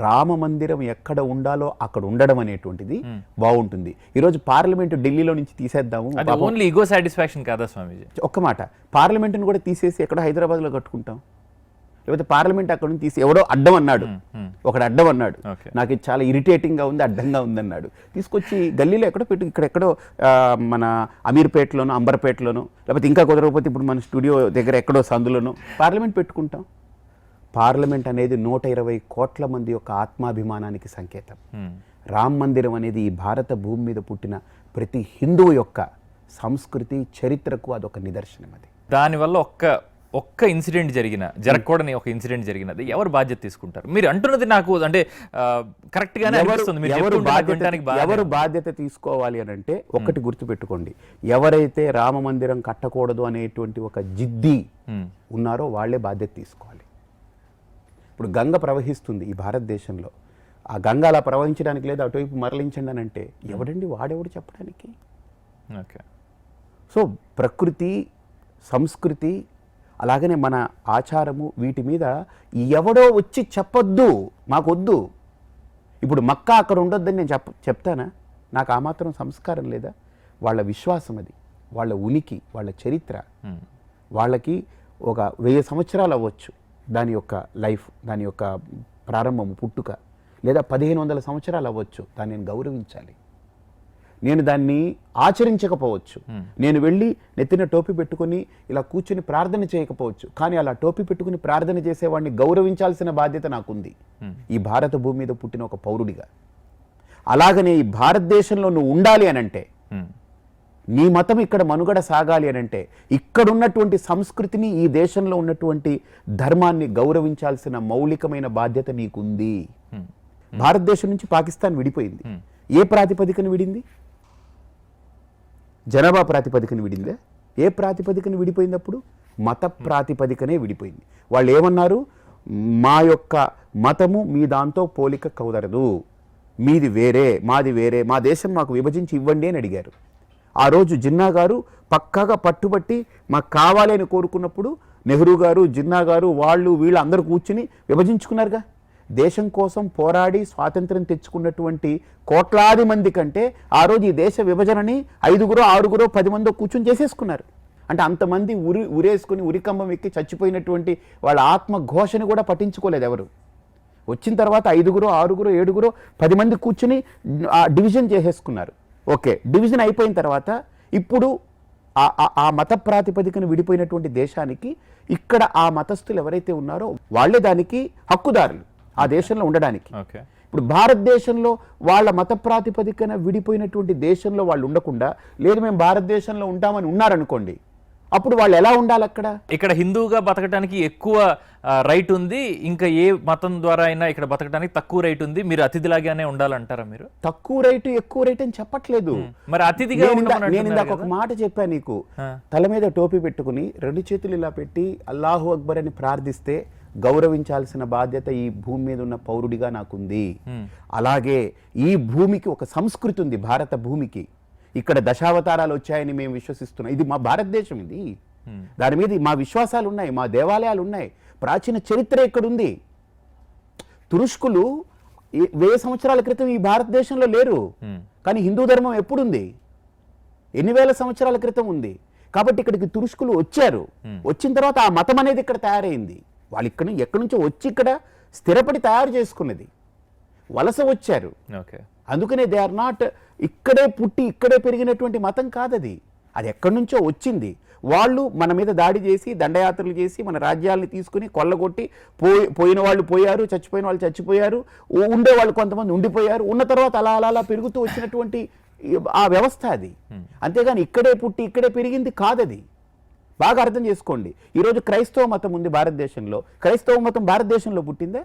రామ మందిరం ఎక్కడ ఉండాలో అక్కడ ఉండడం అనేటువంటిది బాగుంటుంది. ఈరోజు పార్లమెంటు ఢిల్లీలో నుంచి తీసేద్దాము, ఓన్లీ ఈగో సాటిస్ఫాక్షన్ కాదా స్వామీజీ? ఒక్క మాట, పార్లమెంటును కూడా తీసేసి ఎక్కడో హైదరాబాద్లో కట్టుకుంటాం. లేకపోతే పార్లమెంట్ అక్కడ నుంచి తీసి ఎవడో అడ్డం అన్నాడు, ఒకడు అడ్డం అన్నాడు, నాకు ఇది చాలా ఇరిటేటింగ్గా ఉంది, అడ్డంగా ఉందన్నాడు, తీసుకొచ్చి గల్లీలో ఎక్కడో పెట్టు, ఇక్కడెక్కడో మన అమీర్పేటలోనో అంబర్పేటలోనో, లేకపోతే ఇంకా కుదరకపోతే ఇప్పుడు మన స్టూడియో దగ్గర ఎక్కడో సందులోనో పార్లమెంట్ పెట్టుకుంటాం. పార్లమెంట్ అనేది 120 కోట్ల మంది యొక్క ఆత్మాభిమానానికి సంకేతం. రామ్ మందిరం అనేది ఈ భారత భూమి మీద పుట్టిన ప్రతి హిందువు యొక్క సంస్కృతి, చరిత్రకు అదొక నిదర్శనం. అది దానివల్ల ఒక్క ఇన్సిడెంట్ జరగకూడని ఒక ఇన్సిడెంట్ జరిగినది ఎవరు బాధ్యత తీసుకుంటారు? మీరు అంటున్నది నాకు అంటే కరెక్ట్ గానే అనిపిస్తుంది. ఎవరు బాధ్యత తీసుకోవాలి అని అంటే ఒకటి గుర్తుపెట్టుకోండి, ఎవరైతే రామ మందిరం కట్టకూడదు అనేటువంటి ఒక జిద్ది ఉన్నారో వాళ్ళే బాధ్యత తీసుకోవాలి. ఇప్పుడు గంగ ప్రవహిస్తుంది ఈ భారతదేశంలో, ఆ గంగ అలా ప్రవహించడానికి లేదు, అటువైపు మరలించండి అని అంటే ఎవడండి వాడెవడు చెప్పడానికి? సో ప్రకృతి సంస్కృతి అలాగనే మన ఆచారము వీటి మీద ఎవడో వచ్చి చెప్పొద్దు, మాకొద్దు. ఇప్పుడు మక్కా అక్కడ ఉండొద్దని నేను చెప్తానా? నాకు ఆ మాత్రం సంస్కారం లేదా? వాళ్ళ విశ్వాసం అది, వాళ్ళ ఉనికి, వాళ్ళ చరిత్ర. వాళ్ళకి ఒక 1000 సంవత్సరాలు అవ్వచ్చు దాని యొక్క లైఫ్, దాని యొక్క ప్రారంభము, పుట్టుక, లేదా 1500 సంవత్సరాలు అవ్వచ్చు. దాన్ని నేను గౌరవించాలి. నేను దాన్ని ఆచరించకపోవచ్చు, నేను వెళ్ళి నెత్తిన టోపీ పెట్టుకొని ఇలా కూర్చుని ప్రార్థన చేయకపోవచ్చు, కానీ అలా టోపీ పెట్టుకుని ప్రార్థన చేసేవాడిని గౌరవించాల్సిన బాధ్యత నాకుంది ఈ భారత భూమి మీద పుట్టిన ఒక పౌరుడిగా. అలాగనే ఈ భారతదేశంలో నువ్వు ఉండాలి అనంటే, నీ మతం ఇక్కడ మనుగడ సాగాలి అనంటే, ఇక్కడున్నటువంటి సంస్కృతిని, ఈ దేశంలో ఉన్నటువంటి ధర్మాన్ని గౌరవించాల్సిన మౌలికమైన బాధ్యత నీకుంది. భారతదేశం నుంచి పాకిస్తాన్ విడిపోయింది. ఏ ప్రాతిపదికన విడింది? జనాభా ప్రాతిపదికన విడిందే. ఏ ప్రాతిపదికన విడిపోయింది? అప్పుడు మత ప్రాతిపదికనే విడిపోయింది. వాళ్ళు ఏమన్నారు? మా యొక్క మతము మీ దాంతో పోలిక కుదరదు, మీది వేరే, మాది వేరే, మా దేశం మాకు విభజించి ఇవ్వండి అని అడిగారు. ఆ రోజు జిన్నా గారు పక్కాగా పట్టుబట్టి మాకు కావాలి అని కోరుకున్నప్పుడు నెహ్రూ గారు, జిన్నా గారు, వాళ్ళు వీళ్ళు అందరూ కూర్చుని విభజించుకున్నారుగా. దేశం కోసం పోరాడి స్వాతంత్రం తెచ్చుకున్నటువంటి కోట్లాది మంది కంటే ఆ రోజు ఈ దేశ విభజనని 5గురో 6గురో 10 మందో కూర్చొని చేసేసుకున్నారు. అంటే అంతమంది ఉరేసుకుని ఉరికంబం ఎక్కి చచ్చిపోయినటువంటి వాళ్ళ ఆత్మఘోషని కూడా పట్టించుకోలేదు ఎవరు. వచ్చిన తర్వాత 5గురో 6గురో 7గురో 10 మంది కూర్చుని డివిజన్ చేసేసుకున్నారు. ఓకే, డివిజన్ అయిపోయిన తర్వాత ఇప్పుడు ఆ మత ప్రాతిపదికను విడిపోయినటువంటి దేశానికి ఇక్కడ ఆ మతస్థులు ఎవరైతే ఉన్నారో వాళ్ళే దానికి హక్కుదారులు, ఆ దేశంలో ఉండడానికి. ఇప్పుడు భారతదేశంలో వాళ్ళ మత ప్రాతిపదికన విడిపోయినటువంటి దేశంలో వాళ్ళు ఉండకుండా, లేదు మేము భారతదేశంలో ఉంటామని ఉన్నారనుకోండి, అప్పుడు వాళ్ళు ఎలా ఉండాలి? అక్కడ ఇక్కడ హిందువుగా బతకడానికి ఎక్కువ రైట్ ఉంది, ఇంకా ఏ మతం ద్వారా అయినా ఇక్కడ బతకడానికి తక్కువ రైట్ ఉంది, మీరు అతిథిలాగానే ఉండాలంటారా? మీరు తక్కువ రైట్ ఎక్కువ రైట్ అని చెప్పట్లేదు. మరి అతిథిగా నేను ఇందాక ఒక మాట చెప్పాను నీకు, తల మీద టోపీ పెట్టుకుని 2 చేతులు ఇలా పెట్టి అల్లాహు అక్బర్ అని ప్రార్థిస్తే గౌరవించాల్సిన బాధ్యత ఈ భూమి మీద ఉన్న పౌరుడిగా నాకుంది. అలాగే ఈ భూమికి ఒక సంస్కృతి ఉంది, భారత భూమికి. ఇక్కడ దశావతారాలు వచ్చాయని మేము విశ్వసిస్తున్నాం. ఇది మా భారతదేశం, ఇది దాని మీద మా విశ్వాసాలు ఉన్నాయి, మా దేవాలయాలు ఉన్నాయి, ప్రాచీన చరిత్ర ఇక్కడ ఉంది. తురుష్కులు 1000 సంవత్సరాల క్రితం ఈ భారతదేశంలో లేరు, కానీ హిందూ ధర్మం ఎప్పుడుంది? ఎన్ని వేల సంవత్సరాల క్రితం ఉంది. కాబట్టి ఇక్కడికి తురుష్కులు వచ్చారు. వచ్చిన తర్వాత ఆ మతం అనేది ఇక్కడ తయారైంది. వాళ్ళు ఎక్కడి నుంచో వచ్చి ఇక్కడ స్థిరపడి తయారు చేసుకున్నది. వలస వచ్చారు. అందుకనే దే ఆర్ నాట్ ఇక్కడే పుట్టి ఇక్కడే పెరిగినటువంటి మతం కాదది. అది ఎక్కడి నుంచో వచ్చింది. వాళ్ళు మన మీద దాడి చేసి దండయాత్రలు చేసి మన రాజ్యాలని తీసుకుని కొల్లగొట్టి పోయిన వాళ్ళు పోయారు, చచ్చిపోయిన వాళ్ళు చచ్చిపోయారు, ఉండేవాళ్ళు కొంతమంది ఉండిపోయారు. ఉన్న తర్వాత అలా అలా అలా పెరుగుతూ వచ్చినటువంటి ఆ వ్యవస్థ అది. అంతేగాని ఇక్కడే పుట్టి ఇక్కడే పెరిగింది కాదది. బాగా అర్థం చేసుకోండి. ఈరోజు క్రైస్తవ మతం ఉంది భారతదేశంలో. క్రైస్తవ మతం భారతదేశంలో పుట్టిందే?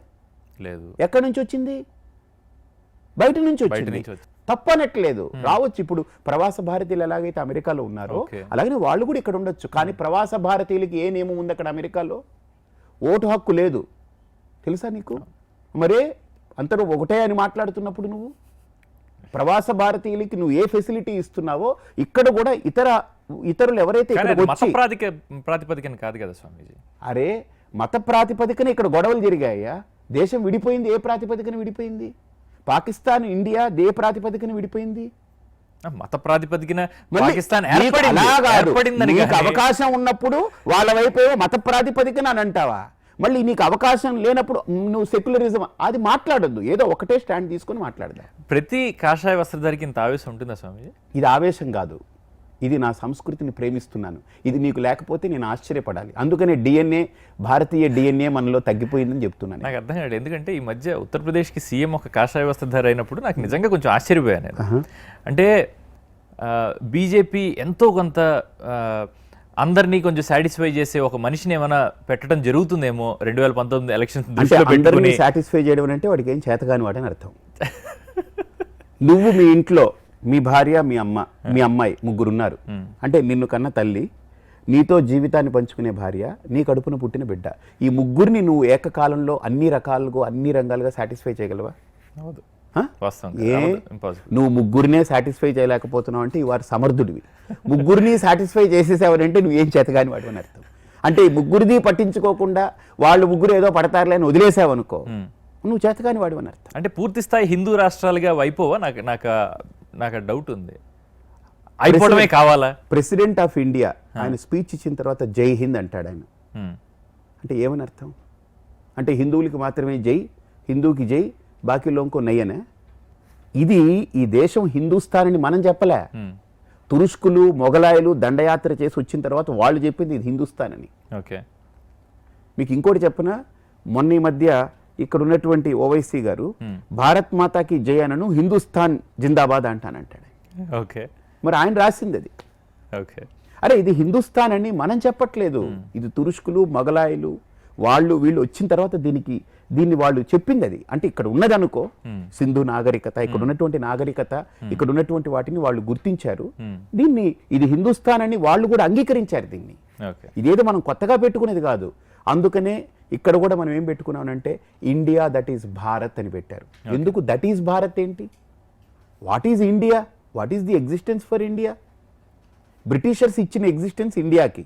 లేదు. ఎక్కడి నుంచి వచ్చింది? బయట నుంచి వచ్చింది. తప్పనట్లేదు, రావచ్చు. ఇప్పుడు ప్రవాస భారతీయులు ఎలాగైతే అమెరికాలో ఉన్నారో అలాగనే వాళ్ళు కూడా ఇక్కడ ఉండొచ్చు. కానీ ప్రవాస భారతీయులకి ఏ నియమం ఉంది అక్కడ అమెరికాలో? ఓటు హక్కు లేదు, తెలుసా నీకు? మరే అందరూ ఒకటే అని మాట్లాడుతున్నప్పుడు నువ్వు ప్రవాస భారతీయులకి నువ్వు ఏ ఫెసిలిటీ ఇస్తున్నావో ఇక్కడ కూడా ఇతరులు ఎవరైతే ప్రాతిపదికన కాదు కదా స్వామీజీ. అరే మత ప్రాతిపదికన ఇక్కడ గొడవలు జరిగాయా? దేశం విడిపోయింది ఏ ప్రాతిపదికన విడిపోయింది? పాకిస్తాన్ ఇండియా ఏ ప్రాతిపదికన విడిపోయింది? మత ప్రాతిపదికన అవకాశం ఉన్నప్పుడు వాళ్ళ వైపు మత ప్రాతిపదికన అని అంటావా? మళ్ళీ నీకు అవకాశం లేనప్పుడు నువ్వు సెక్యులరిజం అది మాట్లాడొద్దు. ఏదో ఒకటే స్టాండ్ తీసుకొని మాట్లాడదా. ప్రతి కాషాయ వస్త్రధారికి ఇంత ఆవేశం ఉంటుందా స్వామి? ఇది ఆవేశం కాదు, ఇది నా సంస్కృతిని ప్రేమిస్తున్నాను. ఇది నీకు లేకపోతే నేను ఆశ్చర్యపడాలి. అందుకనే భారతీయ డిఎన్ఏ మనలో తగ్గిపోయిందని చెప్తున్నాను. నాకు అర్థం కాదు, ఎందుకంటే ఈ మధ్య ఉత్తరప్రదేశ్కి సీఎం ఒక కాషాయ వస్త్రధారి అయినప్పుడు నాకు నిజంగా కొంచెం ఆశ్చర్యపోయాను. అంటే బీజేపీ ఎంతో కొంత అందరినీ కొంచెం సాటిస్ఫై చేసే ఒక మనిషిని ఏమైనా పెట్టడం జరుగుతుందేమో 2019 ఎలక్షన్స్ అందరినీ సాటిస్ఫై చేయడం అంటే వాడికి ఏం చేతగాని వాడని అర్థం. నువ్వు మీ ఇంట్లో మీ భార్య, మీ అమ్మ, మీ అమ్మాయి ముగ్గురున్నారు అంటే నిన్ను కన్న తల్లి, నీతో జీవితాన్ని పంచుకునే భార్య, నీ కడుపున పుట్టిన బిడ్డ, ఈ ముగ్గురిని నువ్వు ఏకకాలంలో అన్ని రకాలుగా అన్ని రంగాలుగా సాటిస్ఫై చేయగలవా? వాస్తవం ఏ ఇంపాసిబుల్. నువ్వు ముగ్గురినే సాటిస్ఫై చేయలేకపోతున్నావు అంటే ఇవారు సమర్థుడివి. ముగ్గురిని సాటిస్ఫై చేసేసావనంటే నువ్వేం చేతగాని వాడు అని అర్థం. అంటే ఈ ముగ్గురిది పట్టించుకోకుండా వాళ్ళు ముగ్గురు ఏదో పడతారులే అని వదిలేసావనుకో, నువ్వు చేతగాని వాడు అని అర్థం. అంటే పూర్తి స్థాయి హిందూ రాష్ట్రాలుగా అయిపోవా? నాకు డౌట్ ఉంది. అయిపోవడమే కావాలా? ప్రెసిడెంట్ ఆఫ్ ఇండియా ఆయన స్పీచ్ ఇచ్చిన తర్వాత జై హింద్ అంటాడు ఆయన. అంటే ఏమని అర్థం? అంటే హిందువులకి మాత్రమే జై, హిందూకి జై, బాకీ లోంకో నయ్యనే. ఇది ఈ దేశం హిందూస్థాన్ అని మనం చెప్పలే. తురుష్కులు మొఘలాయులు దండయాత్ర చేసి వచ్చిన తర్వాత వాళ్ళు చెప్పింది ఇది హిందూస్థాన్ అని. ఓకే. మీకు ఇంకోటి చెప్పనా, మొన్న ఈ మధ్య ఇక్కడ ఉన్నటువంటి ఓవైసీ గారు భారత్ మాతాకి జై అనను హిందూస్థాన్ జిందాబాద్ అంటానంటాడు. ఓకే. మరి ఆయన రాసింది అది. ఓకే. అరే ఇది హిందూస్థాన్ అని మనం చెప్పట్లేదు, ఇది తురుష్కులు మొఘలాయులు వాళ్ళు వీళ్ళు వచ్చిన తర్వాత దీన్ని వాళ్ళు చెప్పింది అది. అంటే ఇక్కడ ఉన్నదనుకో సింధు నాగరికత, ఇక్కడ ఉన్నటువంటి నాగరికత, ఇక్కడ ఉన్నటువంటి వాటిని వాళ్ళు గుర్తించారు. దీన్ని ఇది హిందూస్థాన్ అని వాళ్ళు కూడా అంగీకరించారు దీన్ని. ఇదేదో మనం కొత్తగా పెట్టుకునేది కాదు. అందుకనే ఇక్కడ కూడా మనం ఏం పెట్టుకున్నామంటే ఇండియా దట్ ఈస్ భారత్ అని పెట్టారు. ఎందుకు దట్ ఈస్ భారత్ ఏంటి? What is India? What is the existence for India? Britishers ఇచ్చిన ఎగ్జిస్టెన్స్ ఇండియాకి,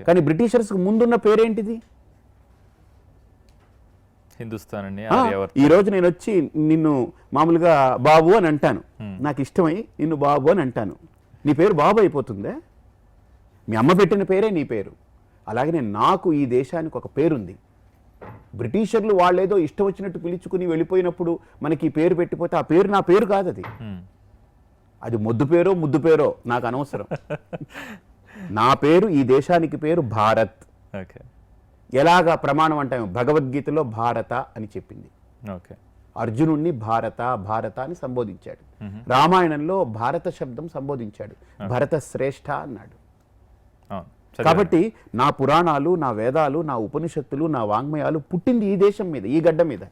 కానీ బ్రిటిషర్స్ ముందున్న పేరేంటిది? హిందుస్థాన్ అని. ఈ రోజు నేను వచ్చి నిన్ను మామూలుగా బాబు అని అంటాను, నాకు ఇష్టమై నిన్ను బాబు అని అంటాను, నీ పేరు బాబు అయిపోతుందే? మీ అమ్మ పెట్టిన పేరే నీ పేరు. అలాగనే నాకు ఈ దేశానికి ఒక పేరుంది. బ్రిటిషర్లు వాళ్ళేదో ఇష్టం వచ్చినట్టు పిలుచుకుని వెళ్ళిపోయినప్పుడు మనకి ఈ పేరు పెట్టిపోతే ఆ పేరు నా పేరు కాదు. అది మొద్దు పేరో ముద్దు పేరో నాకు అనవసరం. నా పేరు, ఈ దేశానికి పేరు భారత్. ఎలాగా ప్రమాణం అంటాము? భగవద్గీతలో భారత అని చెప్పింది. అర్జునుణ్ణి భారత భారత అని సంబోధించాడు. రామాయణంలో భారత శబ్దం సంబోధించాడు, భరత శ్రేష్ఠ అన్నాడు. కాబట్టి నా పురాణాలు, నా వేదాలు, నా ఉపనిషత్తులు, నా వాంగ్మయాలు పుట్టింది ఈ దేశం మీద, ఈ గడ్డ మీద.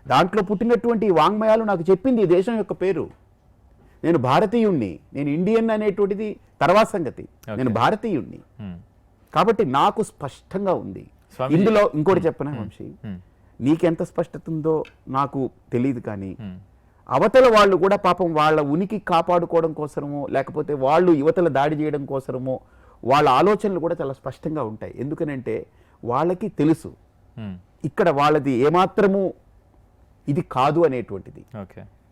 దాంట్లో పుట్టినటువంటి ఈ వాంగ్మయాలు నాకు చెప్పింది ఈ దేశం యొక్క పేరు. నేను భారతీయుణ్ణి, నేను ఇండియన్ అనేటువంటిది తర్వాత సంగతి, నేను భారతీయుణ్ణి. కాబట్టి నాకు స్పష్టంగా ఉంది. ఇందులో ఇంకోటి చెప్పనా వంశీ, నీకెంత స్పష్టత ఉందో నాకు తెలియదు, కానీ అవతల వాళ్ళు కూడా పాపం వాళ్ళ ఉనికి కాపాడుకోవడం కోసమో లేకపోతే వాళ్ళు యువతల దాడి చేయడం కోసమో వాళ్ళ ఆలోచనలు కూడా చాలా స్పష్టంగా ఉంటాయి. ఎందుకనంటే వాళ్ళకి తెలుసు ఇక్కడ వాళ్ళది ఏమాత్రము ఇది కాదు అనేటువంటిది.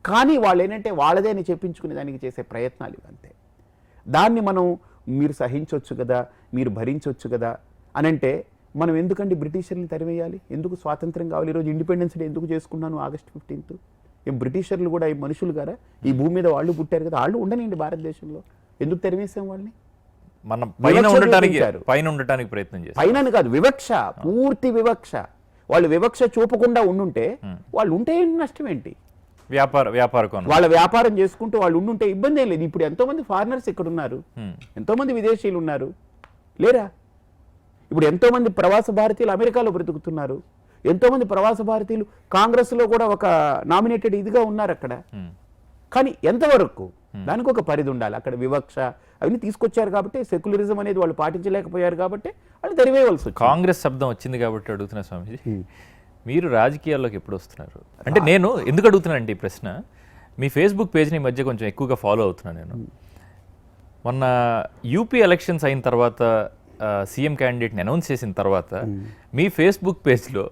కానీ వాళ్ళు ఏంటంటే వాళ్ళదే అని చెప్పించుకునే దానికి చేసే ప్రయత్నాలు ఇవంతే. దాన్ని మనం మీరు సహించవచ్చు కదా, మీరు భరించవచ్చు కదా అని అంటే మనం ఎందుకండి బ్రిటిషర్ని తరివేయాలి? ఎందుకు స్వాతంత్రం కావాలి? ఈరోజు ఇండిపెండెన్స్ డే ఎందుకు చేసుకున్నాను ఆగస్ట్ 15th? ఏం బ్రిటిషర్లు కూడా ఈ మనుషులు గారా? ఈ భూమి మీద వాళ్ళు పుట్టారు కదా, వాళ్ళు ఉండనండి భారతదేశంలో. ఎందుకు తరివేసాం వాళ్ళని? మనం పైన ఉండటానికి ప్రయత్నం చేస్తాం. పైన కాదు, వివక్ష, పూర్తి వివక్ష. వాళ్ళు వివక్ష చూపకుండా ఉండుంటే వాళ్ళు ఉంటే నష్టం ఏంటి? వాళ్ళ వ్యాపారం చేసుకుంటూ వాళ్ళు ఉండుంటే ఇబ్బంది ఏం లేదు. ఇప్పుడు ఎంతో మంది ఫారినర్స్ ఇక్కడ ఉన్నారు, ఎంతో మంది విదేశీయులు ఉన్నారు లేరా? ఇప్పుడు ఎంతో మంది ప్రవాస భారతీయులు అమెరికాలో బ్రతుకుతున్నారు, ఎంతో మంది ప్రవాస భారతీయులు కాంగ్రెస్లో కూడా ఒక నామినేటెడ్ ఇదిగా ఉన్నారు అక్కడ. కానీ ఎంతవరకు? దానికి ఒక పరిధి ఉండాలి. అక్కడ వివక్ష అవన్నీ తీసుకొచ్చారు కాబట్టి, సెక్యులరిజం అనేది వాళ్ళు పాటించలేకపోయారు కాబట్టి వాళ్ళు తరివేయవలసి వచ్చింది. కాంగ్రెస్ శబ్దం వచ్చింది కాబట్టి అడుగుతున్నా స్వామీజీ, మీరు రాజకీయాల్లోకి ఎప్పుడు వస్తున్నారు? అంటే నేను ఎందుకు అడుగుతున్నానంటే ఈ ప్రశ్న, మీ ఫేస్బుక్ పేజ్ని ఈ మధ్య కొంచెం ఎక్కువగా ఫాలో అవుతున్నాను నేను. మొన్న యూపీ ఎలక్షన్స్ అయిన తర్వాత సీఎం క్యాండిడేట్ని అనౌన్స్ చేసిన తర్వాత మీ ఫేస్బుక్ పేజ్లో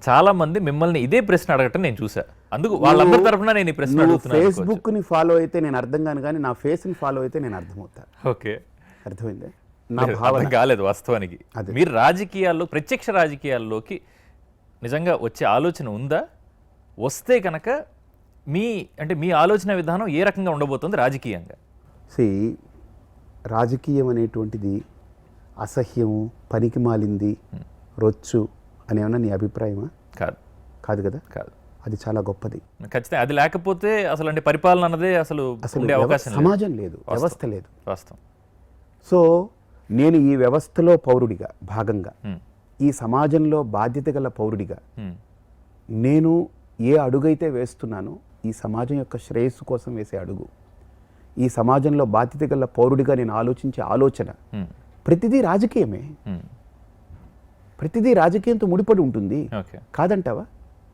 చాలా మంది మిమ్మల్ని ఇదే ప్రశ్న అడగటం నేను చూసా. అందుకు వాళ్ళందరి తరఫున నేను ఈ ప్రశ్న అడుగుతున్నాను. ఫేస్బుక్ ని ఫాలో అయితే నేను అర్థం కాను, కానీ నా ఫేస్ ని ఫాలో అయితే నేను అర్థమవుతా. ఓకే, అర్థమైంది. అర్థం కాలేదు వాస్తవానికి. మీరు రాజకీయాల్లో, ప్రత్యక్ష రాజకీయాల్లోకి నిజంగా వచ్చే ఆలోచన ఉందా? వస్తే కనుక మీ ఆలోచన విధానం ఏ రకంగా ఉండబోతుంది రాజకీయంగా? రాజకీయం అనేటువంటిది అసహ్యము, పనికి మాలింది, రొచ్చు అనేమన్నా నీ అభిప్రాయమా? కాదు. కాదు కదా? కాదు. అది చాలా గొప్పది. ఖచ్చితంగా అది లేకపోతే అసలు అంటే పరిపాలన అన్నదే అసలు సమాజం లేదు, వ్యవస్థ లేదు. వాస్తవం. సో నేను ఈ వ్యవస్థలో పౌరుడిగా భాగంగా, ఈ సమాజంలో బాధ్యత గల పౌరుడిగా నేను ఏ అడుగైతే వేస్తున్నానో ఈ సమాజం యొక్క శ్రేయస్సు కోసం వేసే అడుగు, ఈ సమాజంలో బాధ్యత గల పౌరుడిగా నేను ఆలోచించే ఆలోచన ప్రతిదీ రాజకీయమే. ప్రతిదీ రాజకీయంతో ముడిపడి ఉంటుంది, కాదంటావా?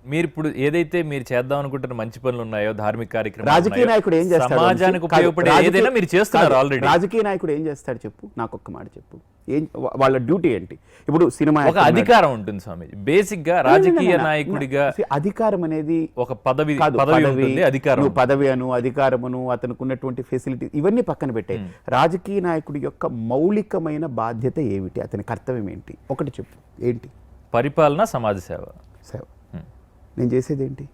మీరు ఇప్పుడు ఏదైతే మీరు చేద్దాం అనుకుంటున్న మంచి పనులు ఉన్నాయో, ధార్మిక కార్యక్రమాలు రాజకీయ ఉన్నాయో, నాయకుడు ఏం చేస్తాడు? సమాజానికి కాదు, ఉపయోగపడే రాజకీయ- ఏదైనా మీరు చేస్తున్నారు కాదు, ఆల్రెడీ. రాజకీయ నాయకుడు ఏం చేస్తాడు చెప్పు, నాకు ఒక్క మాట చెప్పు. ఏం వాళ్ళ డ్యూటీ ఏంటి? ఇప్పుడు సినిమా ఒక అధికారం ఉంటుంది స్వామీజీ. బేసిక్ గా రాజకీయ నాయకుడిగా అధికారం అనేది ఒక పదవి కాదు, పదవి ఉంటుంది, అధికారం నువ్వు పదవి అను, అధికారమును, అతనికి ఉన్నటువంటి ఫెసిలిటీ ఇవన్నీ పక్కన పెట్టాయి. రాజకీయ నాయకుడి యొక్క మౌలికమైన బాధ్యత ఏమిటి? అతని కర్తవ్యం ఏంటి? ఒకటి చెప్పు, ఏంటి? పరిపాలన, సమాజ సేవ. సేవ. నేను చేసేది ఏంటి?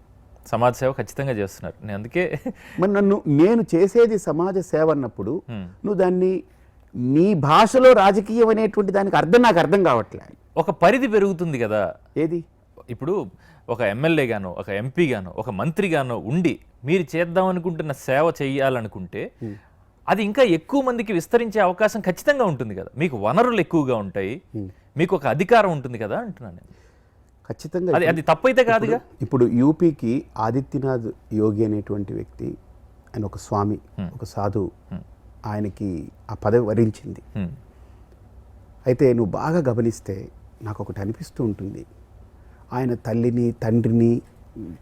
సమాజ సేవ ఖచ్చితంగా చేస్తున్నారు. నేను అందుకే మరి నేను చేసేది సమాజ సేవ అన్నప్పుడు నువ్వు దాన్ని నీ భాషలో రాజకీయం అనేటువంటి దానికి అర్థం నాకు అర్థం కావట్లే. ఒక పరిధి పెరుగుతుంది కదా. ఏది? ఇప్పుడు ఒక ఎమ్మెల్యే గానో, ఒక ఎంపీ గానో, ఒక మంత్రి గానో ఉండి మీరు చేద్దాం అనుకుంటున్న సేవ చేయాలనుకుంటే అది ఇంకా ఎక్కువ మందికి విస్తరించే అవకాశం ఖచ్చితంగా ఉంటుంది కదా. మీకు వనరులు ఎక్కువగా ఉంటాయి, మీకు ఒక అధికారం ఉంటుంది కదా అంటున్నాను. ఖచ్చితంగా అది తప్పైతే కాదుగా. ఇప్పుడు యూపీకి ఆదిత్యనాథ్ యోగి అనేటువంటి వ్యక్తి, ఆయన ఒక స్వామి, ఒక సాధువు, ఆయనకి ఆ పదవి వరించింది. అయితే నువ్వు బాగా గమనిస్తే నాకు ఒకటి అనిపిస్తూ ఉంటుంది, ఆయన తల్లిని, తండ్రిని,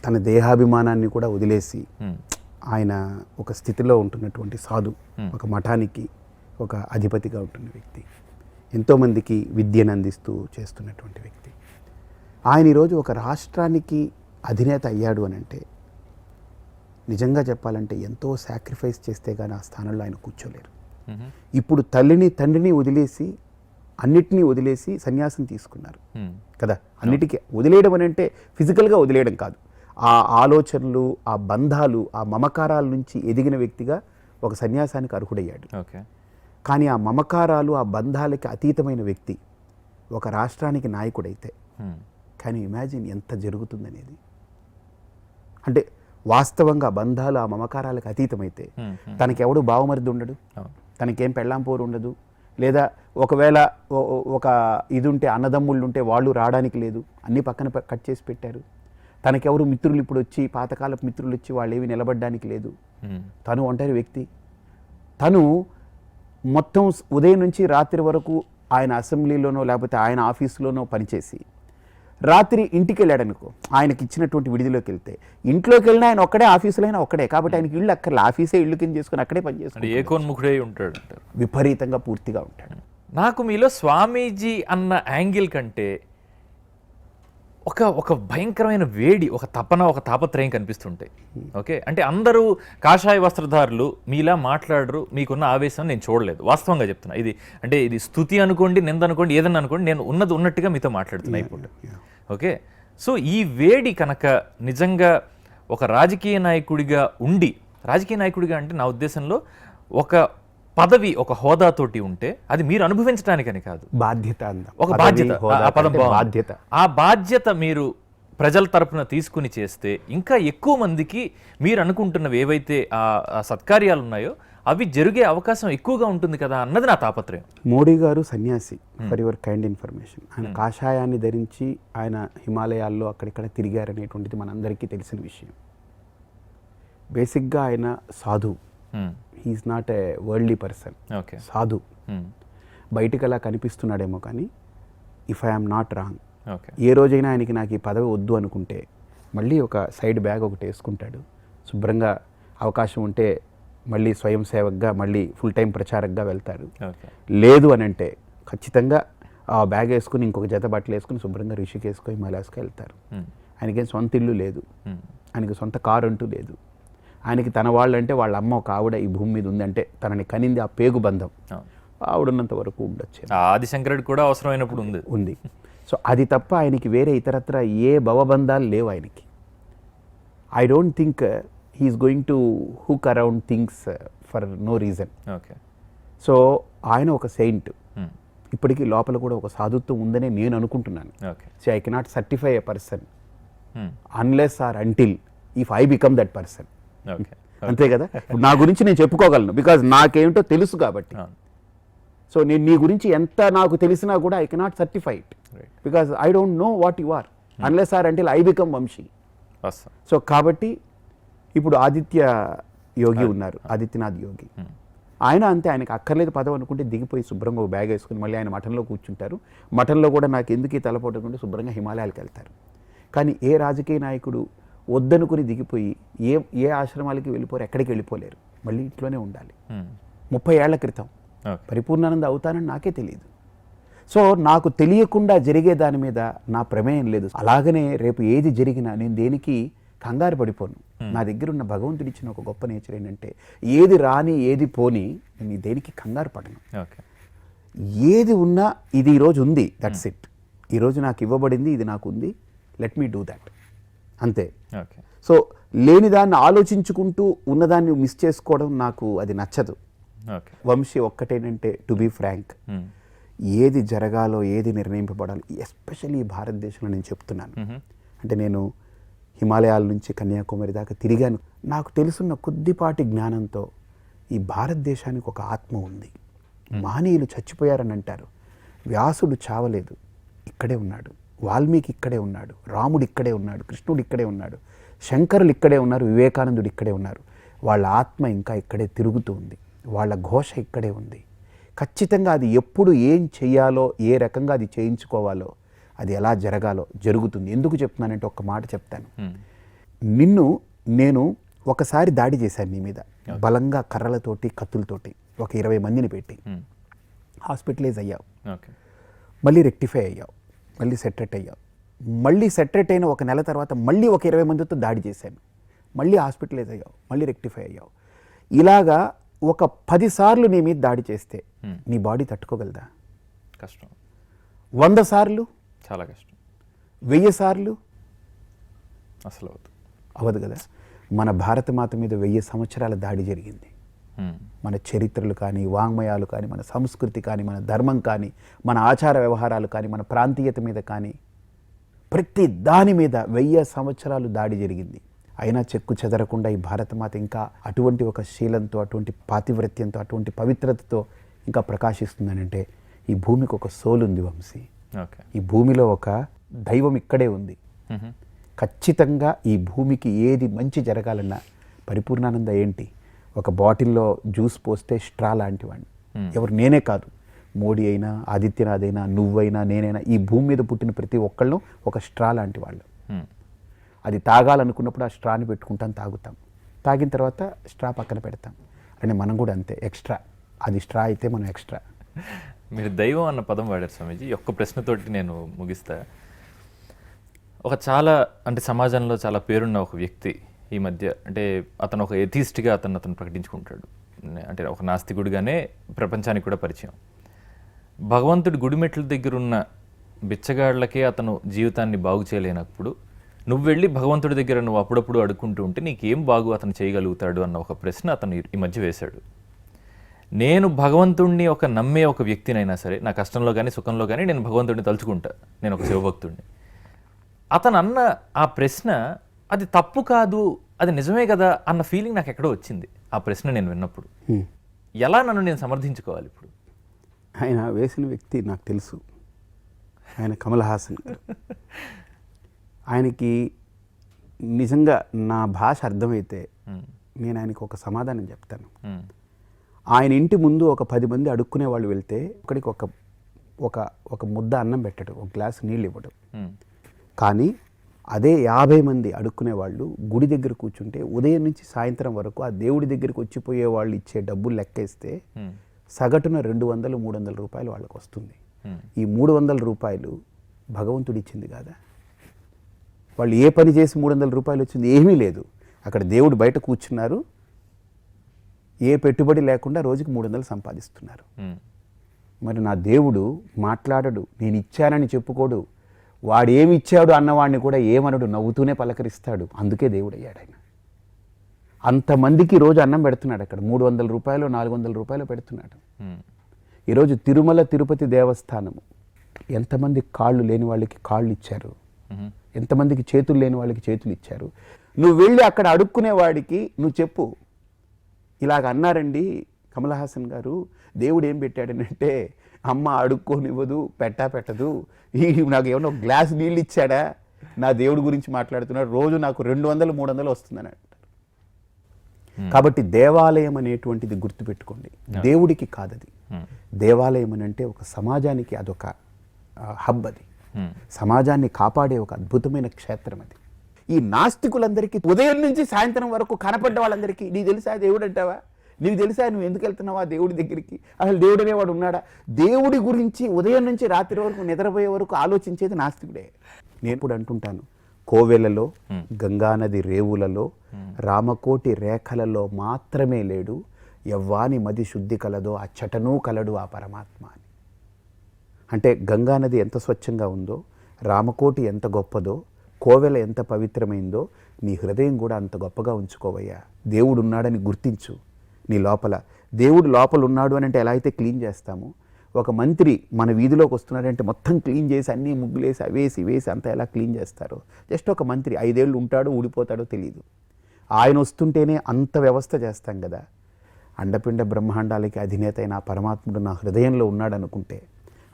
తన దేహాభిమానాన్ని కూడా వదిలేసి ఆయన ఒక స్థితిలో ఉంటున్నటువంటి సాధు, ఒక మఠానికి ఒక అధిపతిగా ఉంటున్న వ్యక్తి, ఎంతోమందికి విద్యను అందిస్తూ చేస్తున్నటువంటి వ్యక్తి. ఆయన ఈరోజు ఒక రాష్ట్రానికి అధినేత అయ్యాడు అని అంటే నిజంగా చెప్పాలంటే ఎంతో సాక్రిఫైస్ చేస్తే కానీ ఆ స్థానంలో ఆయన కూర్చోలేరు. ఇప్పుడు తల్లిని, తండ్రిని వదిలేసి, అన్నిటినీ వదిలేసి సన్యాసం తీసుకున్నారు కదా. అన్నిటికీ వదిలేయడం అని అంటే ఫిజికల్గా వదిలేయడం కాదు, ఆ ఆలోచనలు, ఆ బంధాలు, ఆ మమకారాల నుంచి ఎదిగిన వ్యక్తిగా ఒక సన్యాసానికి అర్హుడయ్యాడు. కానీ ఆ మమకారాలు, ఆ బంధాలకి అతీతమైన వ్యక్తి ఒక రాష్ట్రానికి నాయకుడైతే కానీ ఇమాజిన్ ఎంత జరుగుతుందనేది. అంటే వాస్తవంగా బంధాలు, ఆ మమకారాలకు అతీతమైతే తనకెవడు బావమరిది ఉండడు, తనకేం పెళ్ళాంపోరు ఉండదు, లేదా ఒకవేళ ఒక ఇది ఉంటే అన్నదమ్ముళ్ళు ఉంటే వాళ్ళు రావడానికి లేదు, అన్నీ పక్కన కట్ చేసి పెట్టారు. తనకెవరు మిత్రులు ఇప్పుడు వచ్చి, పాతకాలపు మిత్రులు వచ్చి వాళ్ళు ఏవి నిలబడడానికి లేదు. తను ఒంటరి వ్యక్తి. తను మొత్తం ఉదయం నుంచి రాత్రి వరకు ఆయన అసెంబ్లీలోనో లేకపోతే ఆయన ఆఫీసులోనో పనిచేసి రాత్రి ఇంటికి వెళ్ళాడనుకో, ఆయనకి ఇచ్చినటువంటి విడిదిలోకి వెళ్తే, ఇంట్లోకి వెళ్ళినా ఆయన ఒక్కడే, ఆఫీసులో అయినా ఒక్కడే, కాబట్టి ఆయనకి ఇల్లు అక్కర్లే, ఆఫీసే ఇల్లు కింద చేసుకుని అక్కడే పనిచేస్తాడు, ఏకోన్ముఖుడై ఉంటాడు, విపరీతంగా పూర్తిగా ఉంటాడు. నాకు మీలో స్వామీజీ అన్న యాంగిల్ కంటే ఒక భయంకరమైన వేడి, ఒక తపన, ఒక తాపత్రయం కనిపిస్తుంటాయి. ఓకే, అంటే అందరూ కాషాయ వస్త్రధారులు మీలా మాట్లాడరు, మీకున్న ఆవేశం నేను చూడలేదు. వాస్తవంగా చెప్తున్నా. ఇది అంటే ఇది స్తుతి అనుకోండి, నింద అనుకోండి, ఏదన్నా అనుకోండి, నేను ఉన్నది ఉన్నట్టుగా మీతో మాట్లాడుతున్నా ఇప్పుడు. ఓకే, సో ఈ వేడి కనుక నిజంగా ఒక రాజకీయ నాయకుడిగా ఉండి, రాజకీయ నాయకుడిగా అంటే నా ఉద్దేశంలో ఒక పదవి, ఒక హోదాతోటి ఉంటే అది మీరు అనుభవించడానికని కాదు, బాధ్యత, ఒక బాధ్యత. ఆ పదం బాధ్యత. ఆ బాధ్యత మీరు ప్రజల తరపున తీసుకుని చేస్తే ఇంకా ఎక్కువ మందికి మీరు అనుకుంటున్నవి ఏవైతే ఆ సత్కార్యాలు ఉన్నాయో అవి జరిగే అవకాశం ఎక్కువగా ఉంటుంది కదా అన్నది నా తాపత్రయం. మోడీ గారు సన్యాసి, ఫర్ యువర్ కైండ్ ఇన్ఫర్మేషన్. ఆయన కాషాయాన్ని ధరించి ఆయన హిమాలయాల్లో అక్కడిక్కడ తిరిగారనేటువంటిది మనందరికీ తెలిసిన విషయం. బేసిక్గా ఆయన సాధువు, he's not a worldly person, సాధు. బయటికి అలా కనిపిస్తున్నాడేమో కానీ ఇఫ్ ఐఎమ్ నాట్ రాంగ్, ఏ రోజైనా ఆయనకి నాకు ఈ పదవి వద్దు అనుకుంటే మళ్ళీ ఒక సైడ్ బ్యాగ్ ఒకటి వేసుకుంటాడు, శుభ్రంగా అవకాశం ఉంటే మళ్ళీ స్వయం సేవక్గా మళ్ళీ ఫుల్ టైం ప్రచారక్గా వెళ్తాడు. లేదు అని అంటే ఖచ్చితంగా ఆ బ్యాగ్ వేసుకుని ఇంకొక జత బట్టలు వేసుకుని శుభ్రంగా రిషికేశ్కో హిమాలయాస్కి వెళ్తారు. ఆయనకేం సొంత ఇల్లు లేదు, ఆయనకి సొంత కారు అంటూ లేదు. ఆయనకి తన వాళ్ళంటే వాళ్ళ అమ్మ ఒక ఆవిడ ఈ భూమి మీద ఉందంటే తనని కనింది ఆ పేగు బంధం, ఆవిడన్నంత వరకు ఉండొచ్చు. ఆదిశంకరుడు కూడా అవసరమైనప్పుడు ఉంది. సో అది తప్ప ఆయనకి వేరే ఇతరత్ర ఏ భవబంధాలు లేవు ఆయనకి. I don't think he's going to hook around things for no reason. So ఆయన ఒక సెయింట్. ఇప్పటికీ లోపల కూడా ఒక సాధుత్వం ఉందనే నేను అనుకుంటున్నాను. So I cannot certify a person unless or until if I become that person. అంతే కదా. నా గురించి నేను చెప్పుకోగలను బికాజ్ నాకేమిటో తెలుసు కాబట్టి. సో నేను నీ గురించి ఎంత నాకు తెలిసినా కూడా I cannot certify it because I don't know what you are unless or until I become Vamshi. So కాబట్టి ఇప్పుడు ఆదిత్య యోగి ఉన్నారు, ఆదిత్యనాథ్ యోగి. ఆయన అంతే, ఆయనకు అక్కర్లేదు పదవి అనుకుంటే దిగిపోయి శుభ్రంగా ఒక బ్యాగ్ వేసుకుని మళ్ళీ ఆయన మఠంలో కూర్చుంటారు. మఠంలో కూడా నాకు ఎందుకు తలపోటుకుంటే శుభ్రంగా హిమాలయాలకు వెళ్తారు. కానీ ఏ రాజకీయ నాయకుడు వద్దనుకుని దిగిపోయి ఏ ఆశ్రమాలకి వెళ్ళిపోరు, ఎక్కడికి వెళ్ళిపోలేరు, మళ్ళీ ఇంట్లోనే ఉండాలి. 30 ఏళ్ల క్రితం పరిపూర్ణానంద అవుతానని నాకే తెలియదు. సో నాకు తెలియకుండా జరిగే దాని మీద నా ప్రమేయం లేదు. అలాగనే రేపు ఏది జరిగినా నేను దేనికి కంగారు పడిపోను. నా దగ్గర ఉన్న భగవంతుడు ఇచ్చిన ఒక గొప్ప నేచర్ ఏంటంటే ఏది రాని ఏది పోని నేను దేనికి కంగారు పడను. ఏది ఉన్నా ఇది ఈరోజు ఉంది, దట్స్ ఇట్. ఈరోజు నాకు ఇవ్వబడింది, ఇది నాకు ఉంది, లెట్ మీ డూ దాట్, అంతే. సో లేని దాన్ని ఆలోచించుకుంటూ ఉన్నదాన్ని మిస్ చేసుకోవడం నాకు అది నచ్చదు. వంశీ ఒక్కటేంటంటే టు బీ ఫ్రాంక్, ఏది జరగాలో ఏది నిర్ణయింపబడాలో ఎస్పెషల్లీ ఈ భారతదేశంలో నేను చెప్తున్నాను. అంటే నేను హిమాలయాల నుంచి కన్యాకుమారి దాకా తిరిగాను. నాకు తెలుసున్న కొద్దిపాటి జ్ఞానంతో ఈ భారతదేశానికి ఒక ఆత్మ ఉంది. మహనీయులు చచ్చిపోయారని అంటారు, వ్యాసుడు చావలేదు, ఇక్కడే ఉన్నాడు. వాల్మీకి ఇక్కడే ఉన్నాడు, రాముడు ఇక్కడే ఉన్నాడు, కృష్ణుడు ఇక్కడే ఉన్నాడు, శంకరులు ఇక్కడే ఉన్నారు, వివేకానందుడు ఇక్కడే ఉన్నారు. వాళ్ళ ఆత్మ ఇంకా ఇక్కడే తిరుగుతూ ఉంది, వాళ్ళ ఘోష ఇక్కడే ఉంది. ఖచ్చితంగా అది ఎప్పుడు ఏం చెయ్యాలో, ఏ రకంగా అది చేయించుకోవాలో, అది ఎలా జరగాలో జరుగుతుంది. ఎందుకు చెప్తున్నానంటే ఒక్క మాట చెప్తాను. నేను ఒకసారి దాడి చేశాను నీ మీద, బలంగా కర్రలతోటి కత్తులతోటి ఒక 20 మందిని పెట్టి. హాస్పిటలైజ్ అయ్యావు, మళ్ళీ రెక్టిఫై అయ్యావు, మళ్ళీ సెటరేట్ అయ్యావు. మళ్ళీ సెటరేట్ అయిన ఒక నెల తర్వాత మళ్ళీ ఒక 20 మందితో దాడి చేశాను, మళ్ళీ హాస్పిటలైజ్ అయ్యావు, మళ్ళీ రెక్టిఫై అయ్యావు. ఇలాగా ఒక 10 సార్లు నీ మీద దాడి చేస్తే నీ బాడీ తట్టుకోగలదా? కష్టం. 100 సార్లు చాలా కష్టం. 1000 సార్లు అసలు అవదు కదా. మన భారతమాత మీద 1000 సంవత్సరాల దాడి జరిగింది. మన చరిత్రలు కానీ, వాంగ్మయాలు కానీ, మన సంస్కృతి కానీ, మన ధర్మం కానీ, మన ఆచార వ్యవహారాలు కానీ, మన ప్రాంతీయత మీద కానీ, ప్రతి దాని మీద 1000 సంవత్సరాలు దాడి జరిగింది. అయినా చెక్కు చెదరకుండా ఈ భారతమాత ఇంకా అటువంటి ఒక శీలంతో, అటువంటి పాతివ్రత్యంతో, అటువంటి పవిత్రతతో ఇంకా ప్రకాశిస్తుందనంటే ఈ భూమికి ఒక సోల్ ఉంది వంశీ. ఈ భూమిలో ఒక దైవం ఇక్కడే ఉంది. ఖచ్చితంగా ఈ భూమికి ఏది మంచి జరగాలన్నా పరిపూర్ణానంద ఏంటి, ఒక బాటిల్లో జ్యూస్ పోస్తే స్ట్రా లాంటి వాడిని. ఎవరు, నేనే కాదు, మోడీ అయినా, ఆదిత్యనాథ్ అయినా, నువ్వైనా, నేనైనా, ఈ భూమి మీద పుట్టిన ప్రతి ఒక్కళ్ళు ఒక స్ట్రా లాంటి వాళ్ళు. అది తాగాలనుకున్నప్పుడు ఆ స్ట్రాని పెట్టుకుంటాం, తాగుతాం, తాగిన తర్వాత స్ట్రా పక్కన పెడతాం. అంటే మనం కూడా అంతే, ఎక్స్ట్రా. అది స్ట్రా అయితే మనం ఎక్స్ట్రా. మీరు దైవం అన్న పదం వాడారు స్వామీజీ. ఒక్క ప్రశ్నతోటి నేను ముగిస్తా. ఒక చాలా అంటే సమాజంలో చాలా పేరున్న ఒక వ్యక్తి ఈ మధ్య, అంటే అతను ఒక ఎథీస్ట్గా అతను ప్రకటించుకుంటాడు. అంటే ఒక నాస్తికుడిగానే ప్రపంచానికి కూడా పరిచయం. భగవంతుడి గుడిమెట్ల దగ్గర ఉన్న బిచ్చగాళ్లకే అతను జీవితాన్ని బాగు చేయలేనప్పుడు నువ్వు వెళ్ళి భగవంతుడి దగ్గర నువ్వు అప్పుడప్పుడు అడుక్కుంటూ ఉంటే నీకేం బాగు అతను చేయగలుగుతాడు అన్న ఒక ప్రశ్న అతను ఈ మధ్య వేశాడు. నేను భగవంతుడిని ఒక నమ్మే ఒక వ్యక్తినైనా సరే, నా కష్టంలో కానీ సుఖంలో కానీ నేను భగవంతుడిని తలుచుకుంటా, నేను ఒక శివభక్తుడిని. అతను అన్న ఆ ప్రశ్న అది తప్పు కాదు, అది నిజమే కదా అన్న ఫీలింగ్ నాకు ఎక్కడో వచ్చింది ఆ ప్రశ్న నేను విన్నప్పుడు. ఎలా నన్ను నేను సమర్థించుకోవాలి ఇప్పుడు? ఆయన వేసిన వ్యక్తి నాకు తెలుసు, ఆయన కమల్ హాసన్ గారు. ఆయనకి నిజంగా నా భాష అర్థమైతే నేను ఆయనకి ఒక సమాధానం చెప్తాను. ఆయన ఇంటి ముందు ఒక 10 మంది అడుక్కునే వాళ్ళు వెళ్తే ఒకడికి ఒక ముద్ద అన్నం పెట్టడు, ఒక గ్లాసు నీళ్ళు ఇవ్వడం. కానీ అదే 50 మంది అడుక్కునే వాళ్ళు గుడి దగ్గర కూర్చుంటే ఉదయం నుంచి సాయంత్రం వరకు ఆ దేవుడి దగ్గరికి వచ్చిపోయే వాళ్ళు ఇచ్చే డబ్బులు లెక్కేస్తే సగటున 200-300 రూపాయలు వాళ్ళకి వస్తుంది. ఈ 300 రూపాయలు భగవంతుడు ఇచ్చింది కాదా? వాళ్ళు ఏ పని చేసి 300 రూపాయలు వచ్చింది? ఏమీ లేదు. అక్కడ దేవుడు బయట కూర్చున్నారు, ఏ పెట్టుబడి లేకుండా రోజుకి 300 సంపాదిస్తున్నారు. మరి నా దేవుడు మాట్లాడడు, నేను ఇచ్చానని చెప్పుకోడు, వాడు ఏమి ఇచ్చాడు అన్నవాడిని కూడా ఏమనడు, నవ్వుతూనే పలకరిస్తాడు. అందుకే దేవుడు అయ్యాడు ఆయన. అంతమందికి రోజు అన్నం పెడుతున్నాడు. అక్కడ 300 రూపాయలు 400 రూపాయలు పెడుతున్నాడు. ఈరోజు తిరుమల తిరుపతి దేవస్థానము ఎంతమంది కాళ్ళు లేని వాళ్ళకి కాళ్ళు ఇచ్చారు, ఎంతమందికి చేతులు లేని వాళ్ళకి చేతులు ఇచ్చారు. నువ్వు వెళ్ళి అక్కడ అడుక్కునే వాడికి నువ్వు చెప్పు, ఇలాగ అన్నారండి కమల్ హాసన్ గారు, దేవుడు ఏం పెట్టాడనంటే అమ్మ అడుక్కోనివ్వదు, పెట్టదు, నాకు ఏమన్నా ఒక గ్లాస్ నీళ్ళు ఇచ్చాడా, నా దేవుడి గురించి మాట్లాడుతున్నాడు, రోజు నాకు 200-300 వస్తుందని అంటారు. కాబట్టి దేవాలయం అనేటువంటిది గుర్తుపెట్టుకోండి, దేవుడికి కాదది. దేవాలయం అని అంటే ఒక సమాజానికి అదొక హబ్, అది సమాజాన్ని కాపాడే ఒక అద్భుతమైన క్షేత్రం అది. ఈ నాస్తికులందరికీ ఉదయం నుంచి సాయంత్రం వరకు కనపడ్డ వాళ్ళందరికీ నీకు తెలుసా దేవుడు అంటావా, నీకు తెలుసా నువ్వు ఎందుకు వెళ్తున్నావా దేవుడి దగ్గరికి, అసలు దేవుడు అనేవాడు ఉన్నాడా, దేవుడి గురించి ఉదయం నుంచి రాత్రి వరకు నిద్రపోయే వరకు ఆలోచించేది నాస్తికుడే. నేను కూడా అంటుంటాను, కోవెలలో, గంగానది రేవులలో, రామకోటి రేఖలలో మాత్రమే లేడు, యవ్వాని మది శుద్ధి కలదో అచ్చటనూ కలడు ఆ పరమాత్మ అని. అంటే గంగానది ఎంత స్వచ్ఛంగా ఉందో, రామకోటి ఎంత గొప్పదో, కోవెల ఎంత పవిత్రమైందో, నీ హృదయం కూడా అంత గొప్పగా ఉంచుకోవయ్యా. దేవుడు ఉన్నాడని గుర్తించు. నీ లోపల దేవుడు లోపల ఉన్నాడు అని అంటే ఎలా అయితే క్లీన్ చేస్తామో, ఒక మంత్రి మన వీధిలోకి వస్తున్నాడంటే మొత్తం క్లీన్ చేసి అన్నీ ముగ్గులేసి అవేసి వేసి అంతా ఎలా క్లీన్ చేస్తారో, జస్ట్ ఒక మంత్రి 5 ఏళ్ళు ఉంటాడో ఊడిపోతాడో తెలియదు, ఆయన వస్తుంటేనే అంత వ్యవస్థ చేస్తాం కదా. అండపిండ బ్రహ్మాండాలకి అధినేత అయిన ఆ పరమాత్ముడు నా హృదయంలో ఉన్నాడు అనుకుంటే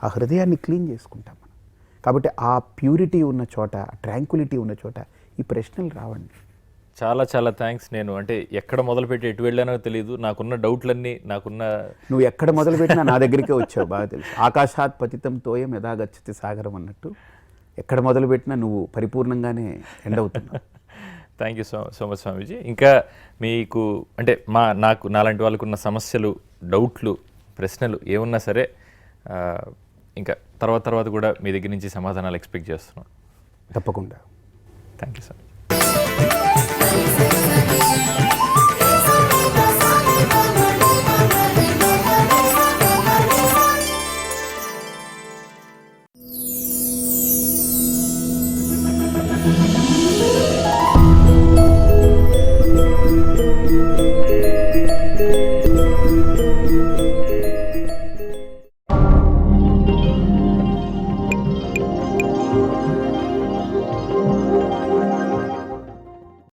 ఆ హృదయాన్ని క్లీన్ చేసుకుంటాం మనం. కాబట్టి ఆ ప్యూరిటీ ఉన్న చోట, ట్రాంక్విలిటీ ఉన్న చోట ఈ ప్రశ్నలు రావండి. చాలా చాలా థ్యాంక్స్. నేను అంటే ఎక్కడ మొదలుపెట్టి ఎటు వెళ్ళానో తెలియదు, నాకున్న డౌట్లన్నీ నువ్వు ఎక్కడ మొదలుపెట్టినా నా దగ్గరికే వచ్చావు, బాగా తెలుసు. ఆకాశాత్ పతితం తోయం యథా గచ్చతి సాగరం అన్నట్టు ఎక్కడ మొదలుపెట్టినా నువ్వు పరిపూర్ణంగానే ఎండ్ అవుతున్నావు. థ్యాంక్ యూ సో మచ్ స్వామీజీ. ఇంకా మీకు అంటే నాలాంటి వాళ్ళకు ఉన్న సమస్యలు, డౌట్లు, ప్రశ్నలు ఏమున్నా సరే ఇంకా తర్వాత కూడా మీ దగ్గర నుంచి సమాధానాలు ఎక్స్పెక్ట్ చేస్తున్నాను. తప్పకుండా. Thank you sir.